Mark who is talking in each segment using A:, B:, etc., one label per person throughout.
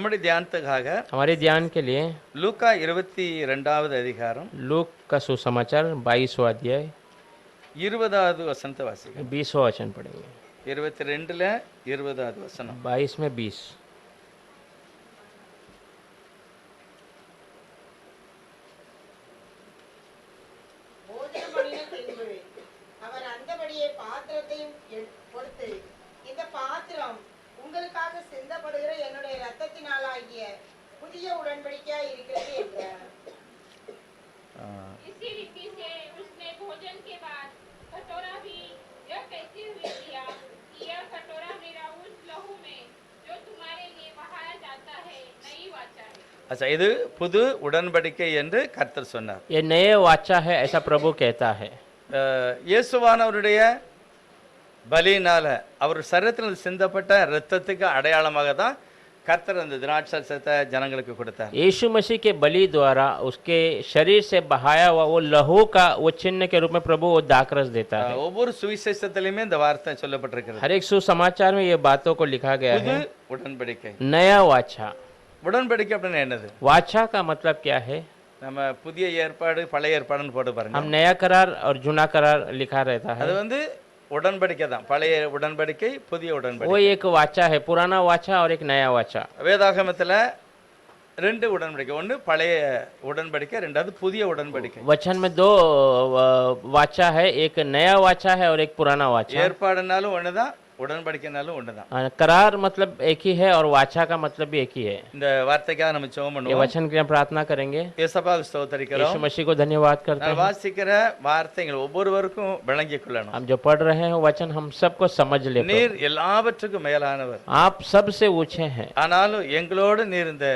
A: நம்முடைய தியானத்துக்காக
B: हमारे ध्यान के लिए
A: லூக்கா 22வது அதிகாரம்
B: लूक का सुसमाचार 22वां अध्याय
A: 20வது வசனத்தை வாசிக்கலாம்.
B: 20वां वचन पढ़ेंगे.
A: 22ல 20வது வசனம்.
B: 22 में 20.
C: इसी रीति से उसने भोजन के बाद कटोरा भी यह कहते हुए लिया कि यह कटोरा मेरा उस लहू में जो तुम्हारे लिए बहाया जाता है नई वाचा है.
A: अच्छा, இது புது உடன்படிக்கை என்று கர்த்தர் சொன்னார்.
B: ये नए वाचा है ऐसा प्रभु कहता है.
A: இயேசுவானவருடைய பலியினால அவர் சரீரத்தில் சிந்தப்பட்ட இரத்தத்துக்கு அடையாளமாக தான் கர்த்தர் அந்த திராட்சரசத்தை ஜனங்களுக்கு கொடுத்தார்.
B: यीशु मसीह के बलि द्वारा उसके शरीर से बहाया हुआ वो लहू का वो चिन्ह के रूप में प्रभु वो दाखरस देता है.
A: ஒவ்வொரு சுவிசேஷத்திலுமே இந்த வார்த்தை சொல்லப்பட்டிருக்கிறது.
B: हर एक सुसमाचार में ये बातों को लिखा गया है.
A: உடன்படிக்கை,
B: नया वाचा.
A: உடன்படிக்கை அப்படின்னா என்னது?
B: वाचा का मतलब क्या है?
A: நம்ம புதிய ஏற்பாடு பழைய ஏற்பாடுன்னு போட்டு பாருங்க.
B: हम नया करार और जुना करार लिखा रहता है.
A: அது வந்து உடன்படிக்கை தான். பழைய உடன்படிக்கை, புதிய உடன்படிக்கை.
B: वो एक वाचा है, पुराना वाचा और एक नया वाचा.
A: வேதாகமத்துல ரெண்டு உடன்படிக்கை, ஒன்று பழைய உடன்படிக்கை, ரெண்டாவது புதிய உடன்படிக்கை.
B: वचन में दो वाचा है, एक नया वाचा है और एक पुराना वाचा.
A: ஏற்பாடுனாலும் ஒண்ணுதான், உடன்படிக்கைனாலும் ஒண்ணுதான்.
B: करार मतलब एक ही है और वाचा का मतलब भी एक ही है.
A: இந்த வார்த்தைக்காக நம்ம ஜெபம்
B: ये
A: பண்ணுவோம்.
B: वचन के लिए प्रार्थना करेंगे.
A: இயேசுவுக்கு ஸ்தோத்திரிக்கிறோம்.
B: यीशु मसीह को धन्यवाद करते
A: நான்
B: हैं.
A: வாசிக்கிற வார்த்தைகள் ஒவ்வொருவருக்கும் விளங்கிக் கொள்ளணும்.
B: हम जो पढ़ रहे हैं वचन हम सबको समझ ले.
A: நீர் எல்லாவற்றுக்கும் மேலானவர்.
B: आप सबसे ऊंचे हैं.
A: ஆனாலும் எங்களோடு நீர் இந்த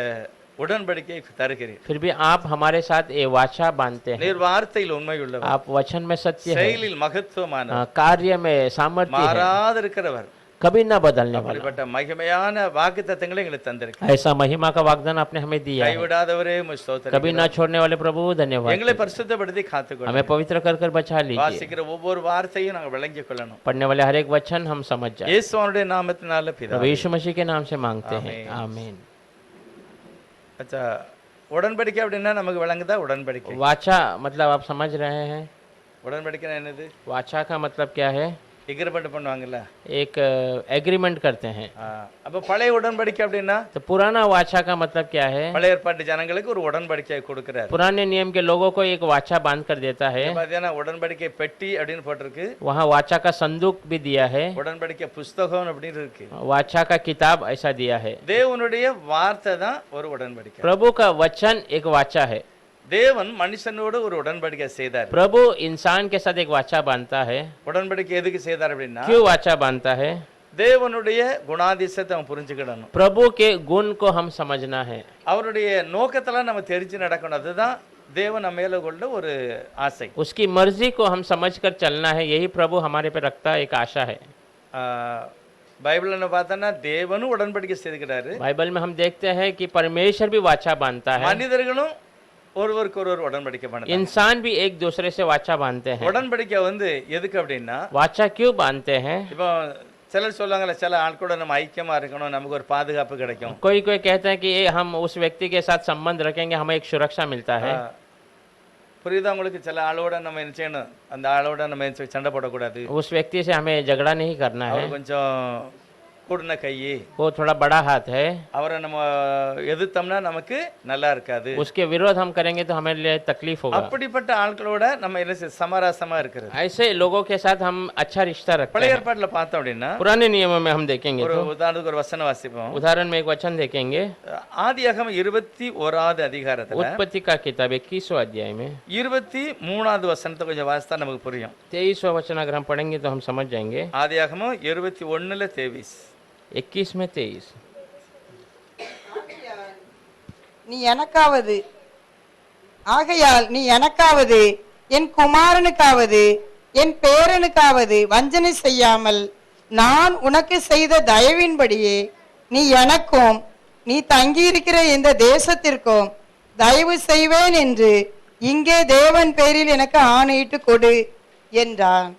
A: உடன்படிக்கை தருகிறீர்.
B: फिर भी आप हमारे साथ ये वाचा बांधते हैं.
A: நீர் வார்த்தையில் உண்மை உள்ளவர்.
B: आप वचन में सत्य है.
A: செயலில் மகத்துவமானவர்.
B: कार्य में सामर्थ्य है.
A: மாறாதிருக்கிறவர்.
B: कभी न बदलने वाला.
A: அப்படிப்பட்ட மகிமையான வாக்குத்தத்தங்களை எங்களுக்கு தந்திருக்கிறார்.
B: ऐसा महिमा का वाग्दान आपने हमें दिया है.
A: கைவிடாதவரே உம்மை ஸ்தோத்திரிக்கிறோம்.
B: कभी न छोड़ने वाले प्रभु धन्यवाद.
A: எங்களை பரிசுத்தப்படுத்தி காத்துக்கொள்ளும்.
B: हमें पवित्र कर कर बचा लीजिए.
A: வாசிக்கிற ஒவ்வொரு வார்த்தையும் நாங்கள் விளங்கிக் கொள்ளணும்.
B: पढ़ने वाले हर एक वचन हम समझ जाए.
A: இயேசுவுடைய நாமத்தினால
B: प्रभु
A: பிதாவே.
B: यीशु मसीह के नाम से मांगते हैं. आमीन.
A: अच्छा, உடன்படிக்கை அப்படின்னா நமக்கு விளங்குதா? உடன்படிக்கை,
B: वाचा मतलब आप समझ रहे हैं.
A: உடன்படிக்கை என்னது?
B: वाचा का मतलब क्या है?
A: எக்ரிமெண்ட் பண்ணுவாங்கல்ல,
B: एक एग्रीमेंट करते हैं.
A: அப்ப பழைய உடன்படிக்கை அப்படின்னா
B: तो पुराना वाचा का मतलब क्या है?
A: பழைய ஏற்பாட்டு ஜனங்களுக்கு ஒரு உடன்படிக்கை கொடுக்கிறார்.
B: पुराने नियम के लोगों को एक वाचा बांध कर देता है.
A: பாத்தீங்கன்னா உடன்படிக்கை பெட்டி அப்படின்னு போட்டிருக்கு.
B: वहाँ वाचा का संदूक भी दिया है.
A: உடன்படிக்கை புஸ்தகம் அப்படின்னு இருக்கு.
B: वाचा का किताब ऐसा दिया है.
A: தேவனுடைய வார்த்தை தான் ஒரு உடன்படிக்கை.
B: प्रभु का वचन एक वाचा है.
A: தேவன் மனுஷனோடு ஒரு உடன்படிக்கை செய்தார்.
B: प्रभु इंसान के साथ एक वाचा बांधता है.
A: உடன்படிக்கை எதுக்கு செய்தார் அப்படின்னா,
B: क्यों वाचा बांधता है?
A: தேவனுடைய குணாதிசயத்தை அவன் புரிஞ்சுக்கிடணும்.
B: प्रभु के गुण को हम समझना है.
A: அவருடைய நோக்கத்தெல்லாம் நம்ம தெரிஞ்சு நடக்கணும். அதுதான் தேவன் நம்ம மேல கொண்ட ஒரு ஆசை.
B: उसकी मर्जी को हम समझकर चलना है. यही प्रभु हमारे पे रखता एक आशा है.
A: பைபிள்ல பார்த்தோன்னா தேவனும் உடன்படிக்கை செய்துக்கிறாரு.
B: बाइबल में हम देखते हैं कि परमेश्वर भी वाचा बांधता है.
A: மனிதர்களும் ஒருவருக்கு ஒருவர் உடன்படிக்கை பண்ணுறாங்க.
B: इंसान भी एक दूसरे से वाचा बांधते हैं.
A: உடன்படிக்கை வந்து எதுக்கு அப்படின்னா,
B: वाचा क्यों बांधते हैं?
A: இப்போ சிலர் சொல்லுவாங்கல்ல, சில ஆள் கூட நம்ம ஐக்கியமா இருக்கணும், நமக்கு ஒரு பாதுகாப்பு கிடைக்கும்.
B: कोई कोई कहते हैं कि हम उस व्यक्ति के साथ संबंध रखेंगे हमें एक सुरक्षा मिलता है.
A: புரியுதா உங்களுக்கு? சில ஆளோட நம்ம என்ன செய்யணும், அந்த ஆளோட நம்ம சண்டை போடக்கூடாது.
B: उस व्यक्ति से हमें झगड़ा नहीं करना है.
A: அவர் கொஞ்சம் கூடின கை,
B: वो थोड़ा बड़ा हाथ है.
A: அவரை நம்ம எதிர்த்தோம்னா நமக்கு நல்லா இருக்காது.
B: उसके विरोध हम करेंगे तो हमारे लिए तकलीफ होगा.
A: அப்படிப்பட்ட ஆட்களோட நம்ம என்ன சமரசமா இருக்கிறது.
B: ऐसे लोगों के साथ हम अच्छा रिश्ता रखते
A: பழைய
B: हैं.
A: ஏற்பாட்டுல பார்த்தோம் அப்படின்னா,
B: पुराने नियमों में हम देखेंगे
A: ஒரு
B: तो
A: உதாரணத்துக்கு ஒரு வசனம் வாசிப்போம்.
B: उदाहरण में एक वचन देखेंगे.
A: ஆதியாகமம் 21வது அதிகாரத்துல
B: उत्पत्ति का किताब 21वां अध्याय में
A: 23வது வசனத்தை கொஞ்சம் வாசித்தா நமக்கு புரியும்.
B: 23वां वचन अगर हम पढ़ेंगे तो हम समझ जाएंगे.
A: ஆதியாகமம் 21ல 23.
B: 21 में 23.
D: ஆகையால் நீ எனக்காவது என் குமாரனுக்காவது என் பேரனுக்காவது வஞ்சனை செய்யாமல் நான் உனக்கு செய்த தயவின்படியே நீ எனக்கும் நீ தங்கியிருக்கிற இந்த தேசத்திற்கும் தயவு செய்வேன் என்று இங்கே தேவன் பேரில் எனக்கு ஆணையிட்டு கொடு என்றான்.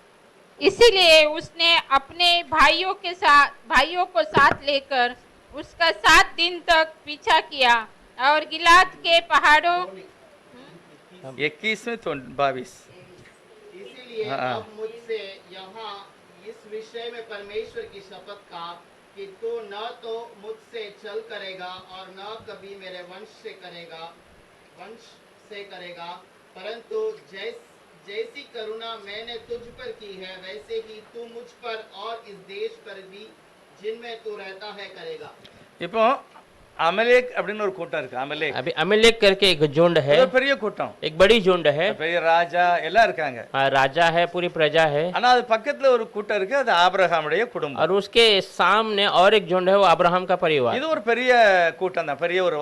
C: इसीलिए उसने अपने भाइयों को साथ लेकर उसका 7 दिन तक पीछा किया और गिलाद के पहाड़ों
A: 21 में 22।
E: इसीलिए
A: हाँ।
E: अब मुझसे यहाँ इस विषय में परमेश्वर की शपथ खा कि तू न तो मुझसे छल करेगा और न कभी मेरे वंश से करेगा, परंतु जैसी करुणा मैंने तुझ पर की है वैसे ही तू मुझ पर और इस देश पर भी जिनमें तू रहता है करेगा।
A: இப்போ அமலேக் அப்படின்னு ஒரு கூட்டம் இருக்கு. அமலேக்
B: अभी अमेलेक करके एक झुंड है,
A: அது ஒரு பெரிய கூட்டம்,
B: एक बड़ी झुंड है,
A: பெரிய ராஜா எல்லாம் இருக்காங்க.
B: राजा है, पूरी प्रजा है,
A: ஆனா அது பக்கத்துல ஒரு கூட்டம் இருக்கு, அது ஆபிரகாமுடைய குடும்பம்.
B: और उसके सामने और एक झुंड है, वो अब्राहम का परिवार।
A: இது ஒரு பெரிய கூட்டம் தான், பெரிய ஒரு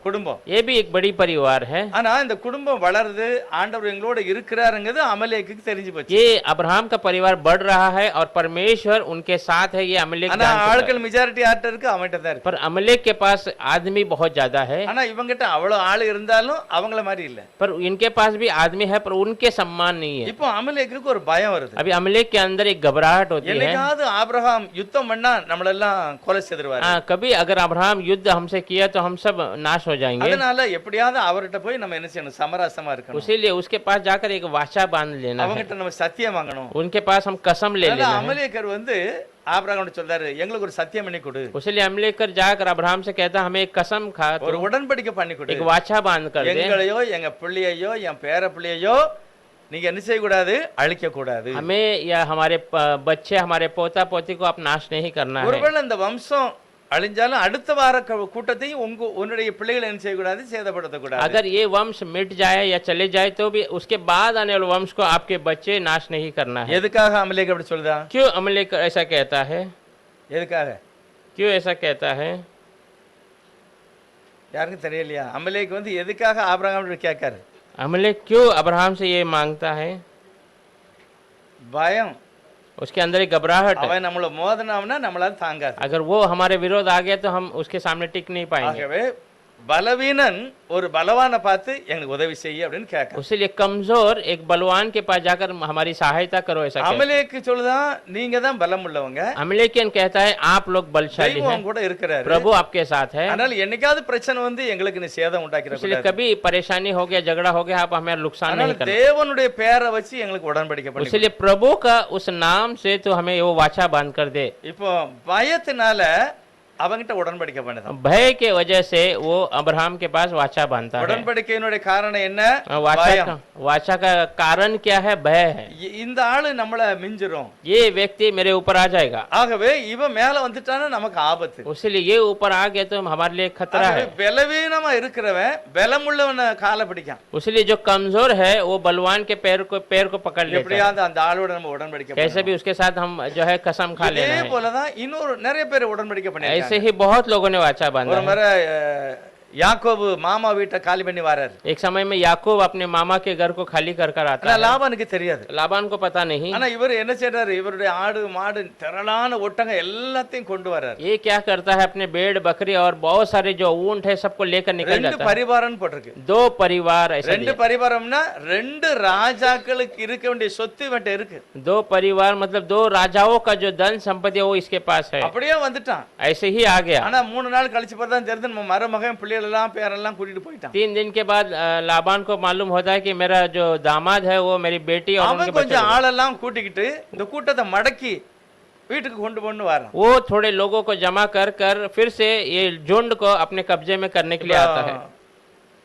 A: குடும்பம்.
B: ये भी एक बड़ी परिवार है।
A: ஆனா இந்த குடும்பம் வளருது, ஆண்டவர் எங்களோட இருக்கிறாருங்கிறது அமலேக்குக்கு தெரிஞ்சு போச்சு.
B: ये अब्राहम का परिवार बढ़ रहा है और परमेश्वर उनके साथ है, ये अमेलेक
A: ஆனா
B: जान चुका है।
A: ஆட்கள் மெஜாரிட்டி ஆட்ட இருக்கு, அவன்கிட்ட தான் இருக்கு.
B: पर अमेलेक के पास आदमी बहुत ज्यादा है,
A: ஆனா இவங்கிட்ட அவ்வளவு ஆளு இருந்தாலும் அவங்கள மாதிரி இல்ல.
B: पर इनके पास भी आदमी है, पर उनके सम्मान नहीं है।
A: இப்போ அமலேக்குக்கு ஒரு பயம் வருது.
B: अभी अमेलेक के अंदर एक घबराहट होती है।
A: என்னைக்காவது ஆபிரகாம் யுத்தம் பண்ணா நம்மளெல்லாம் கொலை செய்திருவாரு.
B: कभी अगर अब्राहम युद्ध हमसे किया तो हम सब नाश हो जाएंगे।
A: அதனால எப்படியாவது அவர்கிட்ட போய் நம்ம என்ன செய்யணும், சமரசமா இருக்கணும்.
B: इसीलिए उसके पास जाकर एक वाचा बांध लेना है,
A: அவங்கிட்ட நம்ம சத்தியம் வாங்கணும்.
B: उनके पास हम कसम ले
A: அதனால
B: लेना है।
A: அமலேக்கர் வந்து ஆபிரகாம்கிட்ட சொல்றாரு, எங்களுக்கு ஒரு சத்தியம் பண்ணி கொடு,
B: इसलिए अमेलेक कर जाकर अब्राहम से कहता हमें एक कसम खा,
A: ஒரு
B: तो
A: உடன்படிக்கை பண்ணி கொடு.
B: एक वाचा बांध कर दे,
A: எங்களையோ எங்க பிள்ளையையோ என் பேர பிள்ளையையோ நீங்க என்ன செய்யக்கூடாது, அழிக்க கூடாது.
B: हमें या हमारे बच्चे, हमारे पोता पोती को आप नाश नहीं करना है।
A: ஒருவேளை இந்த வம்சம் அழிஞ்சாலும் அடுத்த வார கூட்டத்தையும் உன்னுடைய பிள்ளைகளை என்ன செய்யக்கூடாது, சேதப்படுத்தக்கூடாது.
B: अगर ये वंश मिट जाए या चले जाए तो भी उसके बाद आने वाले वंश को आपके बच्चे नाश नहीं करना है।
A: எதுக்காக அமலேக் அப்படி சொல்லுதா?
B: क्यों अमेलेक ऐसा कहता है?
A: எதுக்காக?
B: क्यों ऐसा कहता है?
A: யாருக்கும் தெரியலையா? அமலேக் வந்து எதுக்காக ஆபிரகாம் கேட்காரு?
B: अमेलेक क्यों अब्राहम से ये मांगता है?
A: பயம்.
B: उसके अंदर एक घबराहट है।
A: அவன் நம்மள மோதனாம்னா நம்மளால தாங்காது.
B: अगर वो हमारे विरोध आ गया तो हम उसके सामने टिक नहीं पाएंगे।
A: ஆகவே பலவீனன் ஒரு பலவானை பார்த்து எனக்கு உதவி செய்ய அப்படின்னு கேட்க.
B: उसलिए कमजोर एक बलवान के पास जाकर हमारी सहायता करो, ऐसा कहता है।
A: அமலேக்கு சொல்லுதான், நீங்க தான் பலம் உள்ளவங்க,
B: अमेलेकियन कहता है आप लोग बलशाली हैं,
A: தெய்வம் கூட இருக்கிறாரு,
B: प्रभु आपके साथ है।
A: அதனால என்னைக்காவது பிரச்சனை வந்து எங்களுக்கு நீ சேதம் உண்டாக்கிற
B: इसलिए
A: கூடாது.
B: कभी परेशानी हो गया, झगड़ा हो गया, आप हमें नुकसान
A: அதனால
B: नहीं करना।
A: தேவனுடைய பேரை வச்சு எங்களுக்கு உடன்படிக்கை பண்ணி.
B: इसलिए प्रभु का उस नाम से तो हमें वो वाचा बांध कर दे।
A: இப்போ பயத்தினால அவங்கிட்ட உடன்படிக்கை பண்ணுதான்.
B: भय के वजह से वो अब्राहम के पास वाचा बांधता है।
A: உடன்படிக்கையினுடைய காரணம் என்ன?
B: वाचा का कारण क्या है? भय है।
A: இந்த ஆளு நம்மள மிஞ்சிரும்,
B: ये व्यक्ति मेरे ऊपर आ जाएगा,
A: ஆகவே இவன் மேல வந்துட்டானா நமக்கு ஆபத்து.
B: इसलिए ये ऊपर आ गया तो हमारे लिए खतरा है।
A: பலவீனமா இருக்கிறவன் பலமுள்ளவன காலை பிடிக்கான்.
B: इसलिए जो कमजोर है वो बलवान के पैर को पकड़ लेता है।
A: எப்படியாவது அந்த ஆளோட நம்ம உடன்படிக்கை
B: कैसे भी उसके साथ हम जो है कसम खा
A: இதே
B: लेना है।
A: போலதான் இன்னொரு நிறைய பேர் உடன்படிக்கை பண்ணிருக்காங்க.
B: ऐसे ही बहुत लोगों ने वाचा बांधा
A: ஒரு
B: है।
A: முறை யாக்கோபு மாமா வீட்டை காலி பண்ணி வராரு.
B: एक समय में याकूब अपने मामा के घर को खाली कर कर आता
A: ஆனா
B: है।
A: லாபானுக்கு தெரியாது.
B: लाबान को पता नहीं।
A: ஆனா இவர் என்ன செய்றாரு, இவருடைய ஆடு மாடு திரளான ஒட்டகம் எல்லாத்தையும் கொண்டு வராரு.
B: ये क्या करता है, अपने भेड़ बकरी और बहुत सारे जो ऊंट है सबको लेकर निकल
A: ரெண்டு
B: जाता है।
A: பரிவாரம்னு போட்டிருக்கு.
B: दो परिवार ऐसा
A: ரெண்டு பரிவாரம்னா ரெண்டு ராஜாக்களுக்கு இருக்க வேண்டிய சொத்து இவன்ட்ட இருக்கு.
B: दो परिवार मतलब दो राजाओं का जो धन संपत्ति है वो इसके पास है।
A: அப்படியே வந்துட்டான்.
B: ऐसे ही आ गया।
A: ஆனா 3 நாள் கழிச்சு பார்த்தா தெரிஞ்சு நம்ம மருமகன் பிள்ளைகள் எல்லாம் பேரெல்லாம் கூட்டிட்டு போயிட்டான்.
B: 3 दिन के बाद लाबान को मालूम होता है कि मेरा जो दामाद है वो मेरी बेटी और उनके
A: அவன்
B: बच्चे
A: கொஞ்சம் ஆளெல்லாம் கூட்டிக்கிட்டு இந்த கூட்டத்தை மடக்கி வீட்டுக்கு கொண்டு போன்னு வரான்.
B: वो थोड़े लोगों को जमा कर कर फिर से ये झुंड को अपने कब्जे में करने के लिए आता है।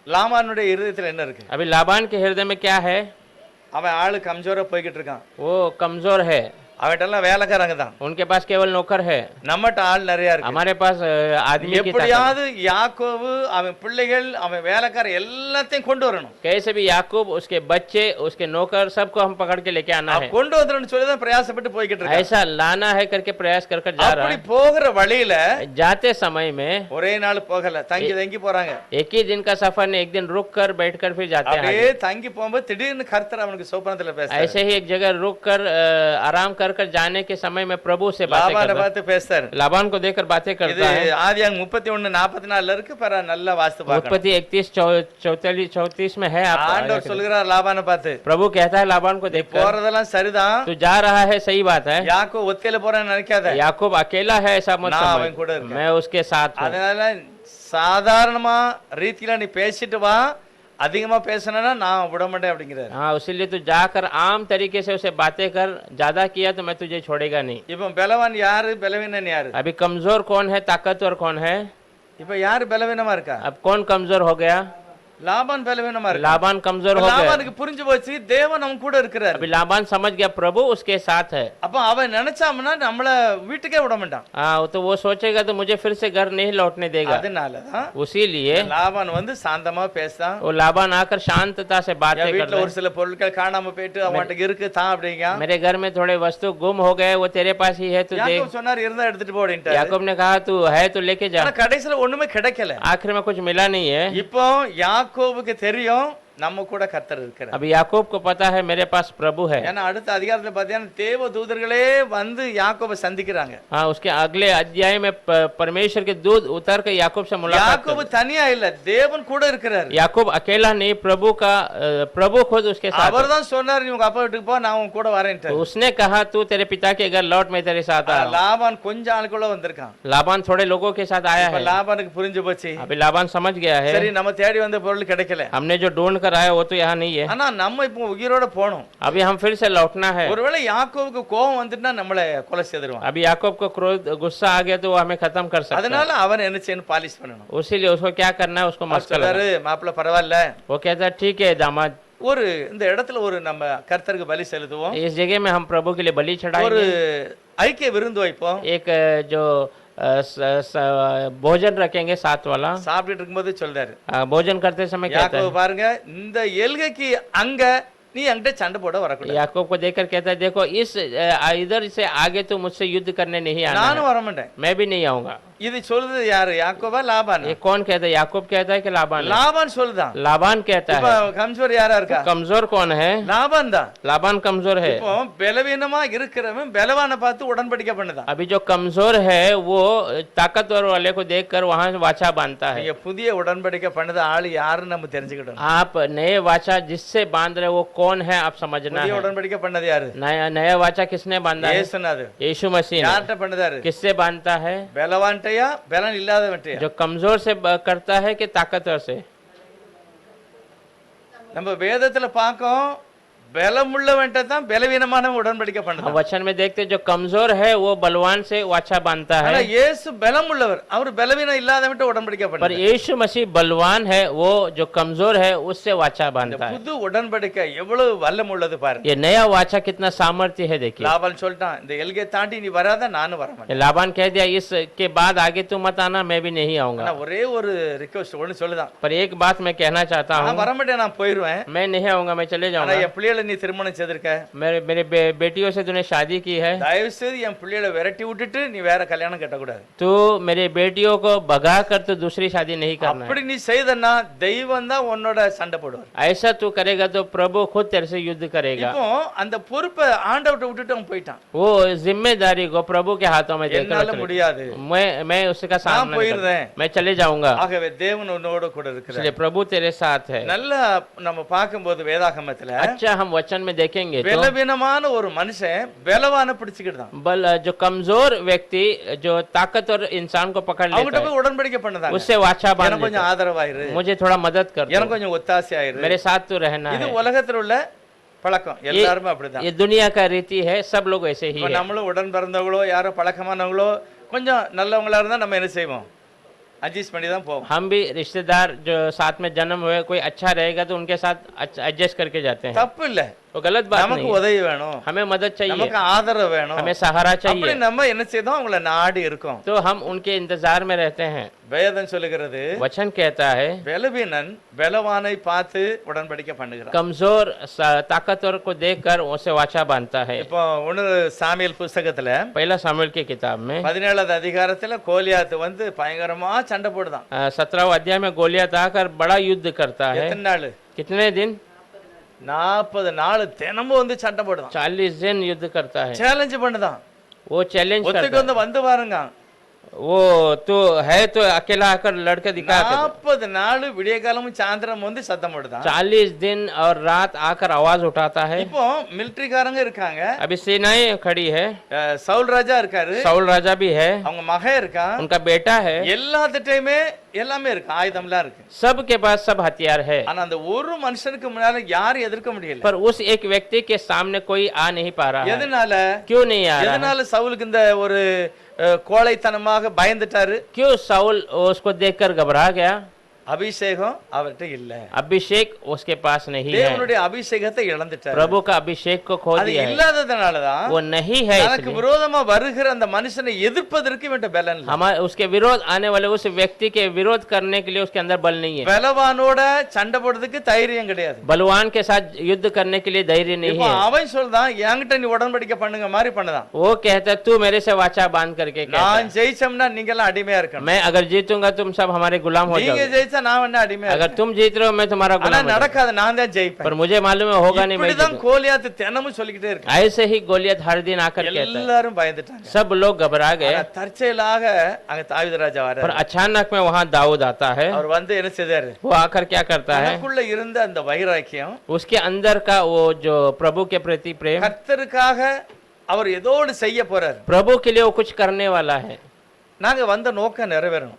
A: லாபானுடைய இருதயத்துல என்ன இருக்கு?
B: अभी लाबान के हृदय में क्या है?
A: அவன் ஆளு கம்ஜோரா போய்கிட்டு இருக்கான்.
B: वो कमजोर है,
A: அவன்கிட்ட எல்லாம் வேலைக்காரங்க தான்.
B: उनके पास केवल नौकर है,
A: நம்மட்ட ஆள் நிறைய இருக்கு.
B: हमारे पास आदमी की ताकत।
A: எப்படியாவது யாக்கோபு அவன் பிள்ளைகள் அவன் வேலைக்கார எல்லாத்தையும் கொண்டு வரணும்.
B: कैसे भी याकूब, उसके बच्चे, उसके नौकर सबको हम पकड़ के लेके आना है।
A: கொண்டு வந்துறன்னு சொல்லி தான் பிரயாசப்பட்டு போய்கிட்டு இருக்கான்.
B: ऐसा लाना है करके प्रयास कर कर जा रहा
A: அப்படி
B: है।
A: போகிற வழியில
B: जाते समय में
A: ஒரே நாள் போகல, தங்கி தங்கி போறாங்க.
B: एक ही दिन का सफर नहीं, एक दिन रुक कर बैठ कर फिर जाते हैं
A: அப்படியே
B: आगे।
A: தங்கி போகும்போது திடீர்னு கர்த்தர் அவனுக்கு சொப்பனத்துல பேசுறாரு.
B: ऐसे ही एक जगह रुक कर आराम कर कर कर जाने के समय में प्रभु से बातें
A: லாபானை
B: करता
A: பார்த்து பேசுறாரு.
B: है, लाबान को देखकर बातें
A: இது
B: करता है।
A: ஆதியாகமம் 31:44 இருக்கு. பர நல்லா வாஸ்து பார்க்கணும்.
B: उत्पत्ति 31:34 में है। आप
A: ஆண்டவர் சொல்கிறார் லாபானை பார்த்து,
B: प्रभु कहता है लाबान को देखकर,
A: போறதெல்லாம் சரிதான்,
B: तू जा रहा है, सही बात है,
A: யாக்கோபு ஒத்தையில போறான்னு நினைக்காத,
B: याकूब अकेला है ऐसा मत
A: நான்
B: समझ,
A: அவன் கூட இருக்கேன்.
B: मैं उसके साथ हूँ।
A: அதனால சாதாரணமா ரீதியில நீ பேசிட்டு வா, அதிகமா பேசணும்னா நான் விட மாட்டேன் அப்படிங்கிறாரு.
B: हाँ, इसीलिए तू जाकर आम तरीके से उसे बातें कर, ज्यादा किया तो मैं तुझे छोड़ेगा नहीं।
A: இப்ப பலவான் யாரு, பலவீனன் யாரு?
B: अभी कमजोर कौन है, ताकतवर कौन है?
A: இப்ப யாரு பலவீனமா இருக்கா?
B: अब कौन कमजोर हो गया?
A: லாபான் பலவீனமா இருக்கா?
B: लाबान कमजोर हो गया।
A: லாபானுக்கு புரிஞ்சு போச்சு தேவன் அவன் கூட இருக்கிறார்.
B: अभी लाबान समझ गया प्रभु उसके साथ है।
A: அப்ப அவன் நினைச்சாம்னா நம்மள வீட்டுக்கே விட மாட்டான்.
B: हाँ, तो वो सोचेगा तो मुझे फिर से घर नहीं लौटने देगा।
A: அதனாலதான்
B: उसीलिए
A: லாபான் வந்து சாந்தமா பேசுறான்.
B: वो लाबान आकर शांतता से बातें
A: என்
B: कर
A: வீட்டுல
B: रहा
A: ஒரு சில பொருட்கள் காணாம போயிட்டு அவன்கிட்ட இருக்கு தான் அப்படிங்க.
B: है, मेरे घर में थोड़े वस्तु गुम हो गए, वो तेरे पास ही है, तू देख।
A: யாக்கோபு சொன்னார் இருந்தா எடுத்துட்டு போ அப்படின்ட்டாரு.
B: याकूब ने कहा तू है तो लेके जा।
A: ஆனா கடைசில ஒண்ணுமே கிடைக்கல.
B: आखिर में कुछ मिला नहीं है।
A: இப்போ யாக்கோபுக்கு தெரியும் நம்ம கூட கர்த்தர் இருக்கிறார்.
B: अभी याकूब को पता है मेरे पास प्रभु है।
A: ஏன்னா அடுத்த அதிகாரத்துல பாத்தீங்கன்னா தேவ தூதர்களே வந்து யாக்கோபை சந்திக்கிறாங்க.
B: हाँ, उसके अगले अध्याय में परमेश्वर के दूत उतर कर याकूब से मुलाकात
A: யாக்கோபு தனியா இல்ல, தேவன் கூட இருக்கிறார்.
B: याकूब अकेला नहीं, प्रभु खुद उसके साथ है।
A: அவர்தான் சொன்னார் நீ உங்க அப்பா வீட்டுக்கு போ, நான் உன் கூட வரேன்ட்டு.
B: तो उसने कहा तू तेरे पिता के घर लौट, मैं तेरे साथ आ रहा हूं।
A: லாபான் கொஞ்ச ஆளுக்குள்ள வந்திருக்கான்.
B: लाबान थोड़े लोगों के साथ आया
A: இப்ப
B: है।
A: லாபானுக்கு புரிஞ்சு போச்சு,
B: अभी लाबान समझ गया है
A: சரி நம்ம தேடி வந்த பொருள் கிடைக்கல,
B: हमने जो ढूंढ कर आया वो तो यहाँ नहीं है,
A: ஆனா நம்ம இப்போ உயிரோட போகணும்.
B: अभी हम फिर से लौटना है।
A: ஒருவேளை யாக்கோபுக்கு கோபம் வந்துட்டா நம்மளை கொலை செய்திருவான்.
B: अभी याकूब को क्रोध गुस्सा आ गया तो वो हमें खत्म कर सकता
A: அதனால அவன் என்ன செய்யணும், பாலிஷ் பண்ணணும்.
B: है। उसीलिए उसको क्या करना है, उसको मस्का
A: சொல்றாரு
B: लगाना।
A: மாப்பிள்ள பரவாயில்ல,
B: वो कहता है ठीक है दामाद,
A: ஒரு இந்த இடத்துல ஒரு நம்ம கர்த்தருக்கு பலி செலுத்துவோம்,
B: इस जगह में हम प्रभु के लिए बलि
A: ஒரு
B: चढ़ाएंगे,
A: ஐக்கிய விருந்து வைப்போம்.
B: एक जो भोजन रखेंगे साथ वाला।
A: சாப்பிட்டுட்டு இருக்கும்போது சொல்றாரு,
B: भोजन करते समय कहता
A: யாக்கோபு
B: है,
A: பாருங்க இந்த எல்கைக்கு அங்க நீ என்கிட்ட சண்டை போட வரக்கூடாது,
B: याकूब को देखकर कहता है देखो इस इधर से आगे तो मुझसे युद्ध करने नहीं आना
A: நானும்
B: है,
A: வர மாட்டேன்.
B: मैं भी नहीं आऊंगा।
A: இது சொல்றது யாரு, யாக்கோபா லாபான்?
B: ये कौन कहता है, याकूब कहता है कि लाबान है?
A: லாபான் சொல்லுதான்.
B: लाबान कहता
A: இப்ப
B: है।
A: கம்சோர் யாரா இருக்கா?
B: कमजोर कौन है?
A: லாபான் தான்.
B: लाबान कमजोर है।
A: இப்போ பலவீனமா இருக்கிறவன் பலவானை பார்த்து உடன்படிக்கை பண்ணுதான்.
B: अभी जो कमजोर है वो ताकतवर वाले को देखकर वहां वाचा बांधता है।
A: நீங்க புதிய உடன்படிக்கை பண்ணது ஆளு யாருன்னு நம்ம தெரிஞ்சுக்கிட்டோம்.
B: आप नए वाचा जिससे बांध रहे वो कौन है आप समझना
A: புதிய
B: है।
A: உடன்படிக்கை பண்ணது யாரு?
B: नया वाचा किसने बांधा है?
A: இயேசுநாதர்.
B: यीशु मसीह ने।
A: யார்கிட்ட பண்ணதாரு?
B: किससे बांधता है?
A: பலவான்ட்டையா பலன் இல்லாதவன்ட்டையா?
B: जो कमजोर से करता है कि ताकतवर से?
A: நம்ம வேதத்துல பார்க்கோம் பலமுள்ளவன்ட்ட தான் பலவீனமான உடன்படிக்கை
B: हम
A: பண்ணது.
B: वचन में देखते जो कमजोर है वो बलवान से वाचा बांधता
A: ஆனா
B: है,
A: இயேசு பலமுள்ளவர், அவர் பலவீனம் இல்லாதவன்ட்ட உடன்படிக்கை
B: पर
A: பண்ணார்.
B: यीशु मसीह बलवान है, वो जो कमजोर है उससे वाचा
A: இந்த
B: बांधता है।
A: புது உடன்படிக்கை எவ்வளவு வல்லம் உள்ளது பாருங்க.
B: ये नया वाचा कितना सामर्थ्य है देखिए।
A: லாபான் சொல்லிட்டான் இந்த எல்கை தாண்டி நீ வராத, நானும் வர மாட்டேன்.
B: लाबान कह दिया इसके बाद आगे तू मत आना, मैं भी नहीं
A: ஆனா
B: आऊंगा।
A: ஒரே ஒரு ரிக்வெஸ்ட் ஒன்னு சொல்லுதான்,
B: पर एक बात मैं कहना चाहता
A: நான்
B: हूँ,
A: வர மாட்டேன், நான் போயிருவேன்.
B: मैं नहीं आऊंगा, मैं चले
A: ஆனா
B: जाऊंगा।
A: என் பிள்ளைகளை நீ திருமணம் செய்திருக்க,
B: मेरे बेटियों से तूने शादी की है,
A: தயவு செய்து என் பிள்ளைகளை விரட்டி விட்டுட்டு நீ வேற கல்யாணம் கட்டக்கூடாது.
B: तू मेरे बेटियों को भगा कर तो दूसरी शादी नहीं करना है।
A: அப்படி நீ செய்தன்னா தெய்வம் தான் உன்னோட சண்டை போடுவார்.
B: ऐसा तू करेगा तो प्रभु खुद तेरे से युद्ध करेगा।
A: இப்போ அந்த பொறுப்பை ஆண்டவர்ட்ட விட்டுட்டு அவன் போயிட்டான்.
B: वो जिम्मेदारी को प्रभु के हाथों में देकर
A: என்னால
B: चले।
A: முடியாது,
B: मैं उसका सामना नहीं
A: போயிருந்தேன்.
B: कर- मैं चले जाऊंगा।
A: ஆகவே தேவன் உன்னோட கூட இருக்கிறார்.
B: इसलिए प्रभु तेरे साथ है।
A: நல்லா நம்ம பார்க்கும்போது வேதாகமத்துல
B: अच्छा हम वचन में देखेंगे तो
A: பலவீனமான ஒரு மனுஷன் பலவான பிடிச்சுக்கிட்டான்.
B: जो कमजोर व्यक्ति जो ताकतवर इंसान को पकड़
A: அவங்ககிட்ட
B: लेता है
A: போய் உடன்படிக்கை பண்ணதாங்க,
B: उससे वाचा बांध
A: எனக்கு கொஞ்சம்
B: लेता
A: ஆதரவாயிரு,
B: है। मुझे थोड़ा मदद कर दो,
A: எனக்கு கொஞ்சம் ஒத்தாசை ஆயிரு.
B: मेरे साथ तो रहना
A: இது
B: है।
A: உலகத்துல உள்ள பழக்கம், எல்லாருமே அப்படிதான்.
B: ये दुनिया का रीति है, सब लोग ऐसे ही
A: இப்ப
B: है।
A: நம்மளும் உடன் பிறந்தவங்களோ யாரோ பழக்கமானவங்களோ கொஞ்சம் நல்லவங்களா இருந்தா நம்ம என்ன செய்வோம், அட்ஜஸ்ட் பண்ணி தான் போவோம்.
B: हम भी रिश्तेदार जो साथ में जन्म हुए कोई अच्छा रहेगा तो उनके साथ एडजस्ट करके जाते हैं।
A: தப்பு இல்ல,
B: वो गलत बात
A: நமக்கு
B: नहीं है।
A: உதவி வேணும்,
B: हमें मदद चाहिए,
A: நமக்கு ஆதரவு வேணும்,
B: हमें सहारा
A: அப்படி
B: चाहिए,
A: நம்ம என்ன செய்தோம், அவங்கள நாடி இருக்கோம்.
B: तो हम उनके इंतजार में रहते हैं।
A: வேதம் சொல்லுகிறது
B: वचन कहता है
A: பலவீனன் பலவானை பார்த்து உடன்படிக்கை பண்ணுகிறான்.
B: कमजोर ताकतवर को देखकर उसे वाचा बांधता है।
A: இப்போ ஒன்னு சாமுவேல் புஸ்தகத்துல
B: पहला सामुएल की किताब में
A: 17வது அதிகாரத்துல கோலியாத் வந்து பயங்கரமா சண்டை போடுதான்.
B: 17वें अध्याय में गोलियत आकर बड़ा युद्ध करता है।
A: எத்தனை நாள்?
B: कितने दिन?
A: 40 நாள் தினமும் வந்து சண்டை போடுதான்,
B: 40 दिन युद्ध करता है,
A: சேலஞ்ச் பண்ணுதான்,
B: वो चैलेंज
A: ஒத்துக்கு
B: करता
A: வந்து பாருங்க.
B: है, वो तो है तो अकेला आकर लड़के दिखा के
A: 40 நாள் விடிய காலமும் சாயந்தரம் வந்து சத்தம் போடுதான்.
B: 40 दिन और रात आकर आवाज उठाता है।
A: இப்போ மிலிட்டரிக்காரங்க இருக்காங்க,
B: अभी सेनाएं खड़ी है,
A: சவுல் ராஜா இருக்காரு,
B: साउल राजा भी है,
A: அவங்க மகன் இருக்கான்,
B: उनका बेटा है,
A: எல்லாத்துட்டையுமே எல்லாமே இருக்கு, ஆயுதம்லாம் இருக்கு.
B: सबके पास सब हथियार है,
A: ஆனா அந்த ஒரு மனுஷனுக்கு முன்னால யாரும் எதிர்க்க முடியல.
B: पर उस एक व्यक्ति के सामने कोई आ नहीं पा रहा है।
A: எதனால
B: क्यों नहीं आ रहा है?
A: எதனால சவுலுக்கு இந்த ஒரு கோழைத்தனமாக பயந்துட்டாரு?
B: क्यों साउल उसको देखकर घबरा गया?
A: அபிஷேகம் அவர்கிட்ட இல்ல,
B: अभिषेक उसके पास नहीं है,
A: தேவனுடைய அபிஷேகத்தை இழந்துட்டாரு.
B: प्रभु का अभिषेक को खो
A: அது
B: दिया है,
A: இல்லாததனாலதான்
B: वो नहीं है,
A: தனக்கு
B: इसलिए
A: விரோதமா வருகிற அந்த மனுஷனை எதிர்ப்பதற்கு இவன்ட்ட பலன் இல்ல.
B: हमारे उसके विरोध आने वाले उस व्यक्ति के विरोध करने के लिए उसके अंदर बल नहीं है,
A: பலவானோட சண்டை போடுறதுக்கு தைரியம் கிடையாது.
B: बलवान के साथ युद्ध करने के लिए धैर्य नहीं
A: இப்போ
B: है।
A: அவன் சொல்றான், என்கிட்ட நீ உடன்படிக்கை பண்ணுங்க மாதிரி பண்ணுதான்.
B: वो कहता है तू मेरे से वाचा बांध करके कहता
A: நான்
B: है,
A: ஜெயிச்சோம்னா நீங்க எல்லாம் அடிமையா இருக்கணும்,
B: मैं अगर जीतूंगा तुम सब हमारे गुलाम हो
A: நீங்க
B: जाओगे,
A: ஜெயிச்சா நான் வேணா அடிமையா
B: अगर तुम जीत रहे हो मैं तुम्हारा
A: ஆனா
B: गुलाम हो जाऊंगा।
A: நடக்காது, நான் தான் ஜெயிப்பேன்.
B: पर मुझे मालूम है होगा नहीं, मैं
A: இப்படிதான்
B: जीतूंगा।
A: கோலியாத்து தினமும் சொல்லிக்கிட்டே இருக்கு.
B: ऐसे ही गोलियत हर दिन आकर कहता है,
A: எல்லாரும் பயந்துட்டாங்க.
B: सब लोग घबरा गए,
A: ஆனா தற்செயலாக அங்க தாவீது ராஜா
B: पर
A: வராரு.
B: अचानक में वहां दाऊद आता है,
A: அவர் வந்து என்ன செய்தாரு?
B: वो आकर क्या करता है,
A: தனக்குள்ள இருந்த அந்த வைராக்கியம்,
B: उसके अंदर का वो जो प्रभु के प्रति प्रेम,
A: கர்த்தருக்காக அவர் ஏதோடு செய்ய போறாரு.
B: प्रभु के लिए वो कुछ करने वाला है,
A: நாங்க வந்த நோக்கம் நிறைவேறணும்.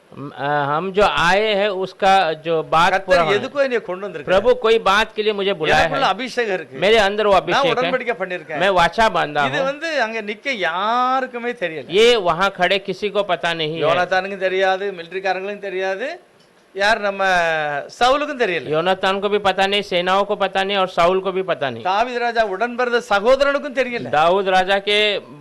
B: हम जो आए हैं उसका जो बात पूरा
A: கர்த்தர்
B: होना है।
A: எதுக்கோ என்னைய கொண்டு வந்திருக்காரு.
B: प्रभु कोई बात के लिए मुझे बुलाया
A: எனக்குள்ள
B: है,
A: அபிஷேகம் இருக்கு,
B: मेरे अंदर वो
A: நான்
B: अभिषेक है,
A: உடன்படிக்கை பண்ணிருக்கேன்.
B: मैं वाचा बांधा
A: இது
B: हूँ,
A: வந்து अங்க நிக்க யாருக்குமே தெரியல.
B: ये वहाँ खड़े किसी को पता नहीं है,
A: யோனாத்தானுக்கும் தெரியாது, மிலிட்டரிக்காரங்களுக்கும் தெரியாது, யார் நம்ம சவுலுக்கும் தெரியல.
B: योनातान को भी पता नहीं, सेनाओं को पता नहीं और साउल को भी पता नहीं,
A: தாவீது ராஜா உடன் பிறந்த சகோதரனுக்கும் தெரியல.
B: दाऊद राजा के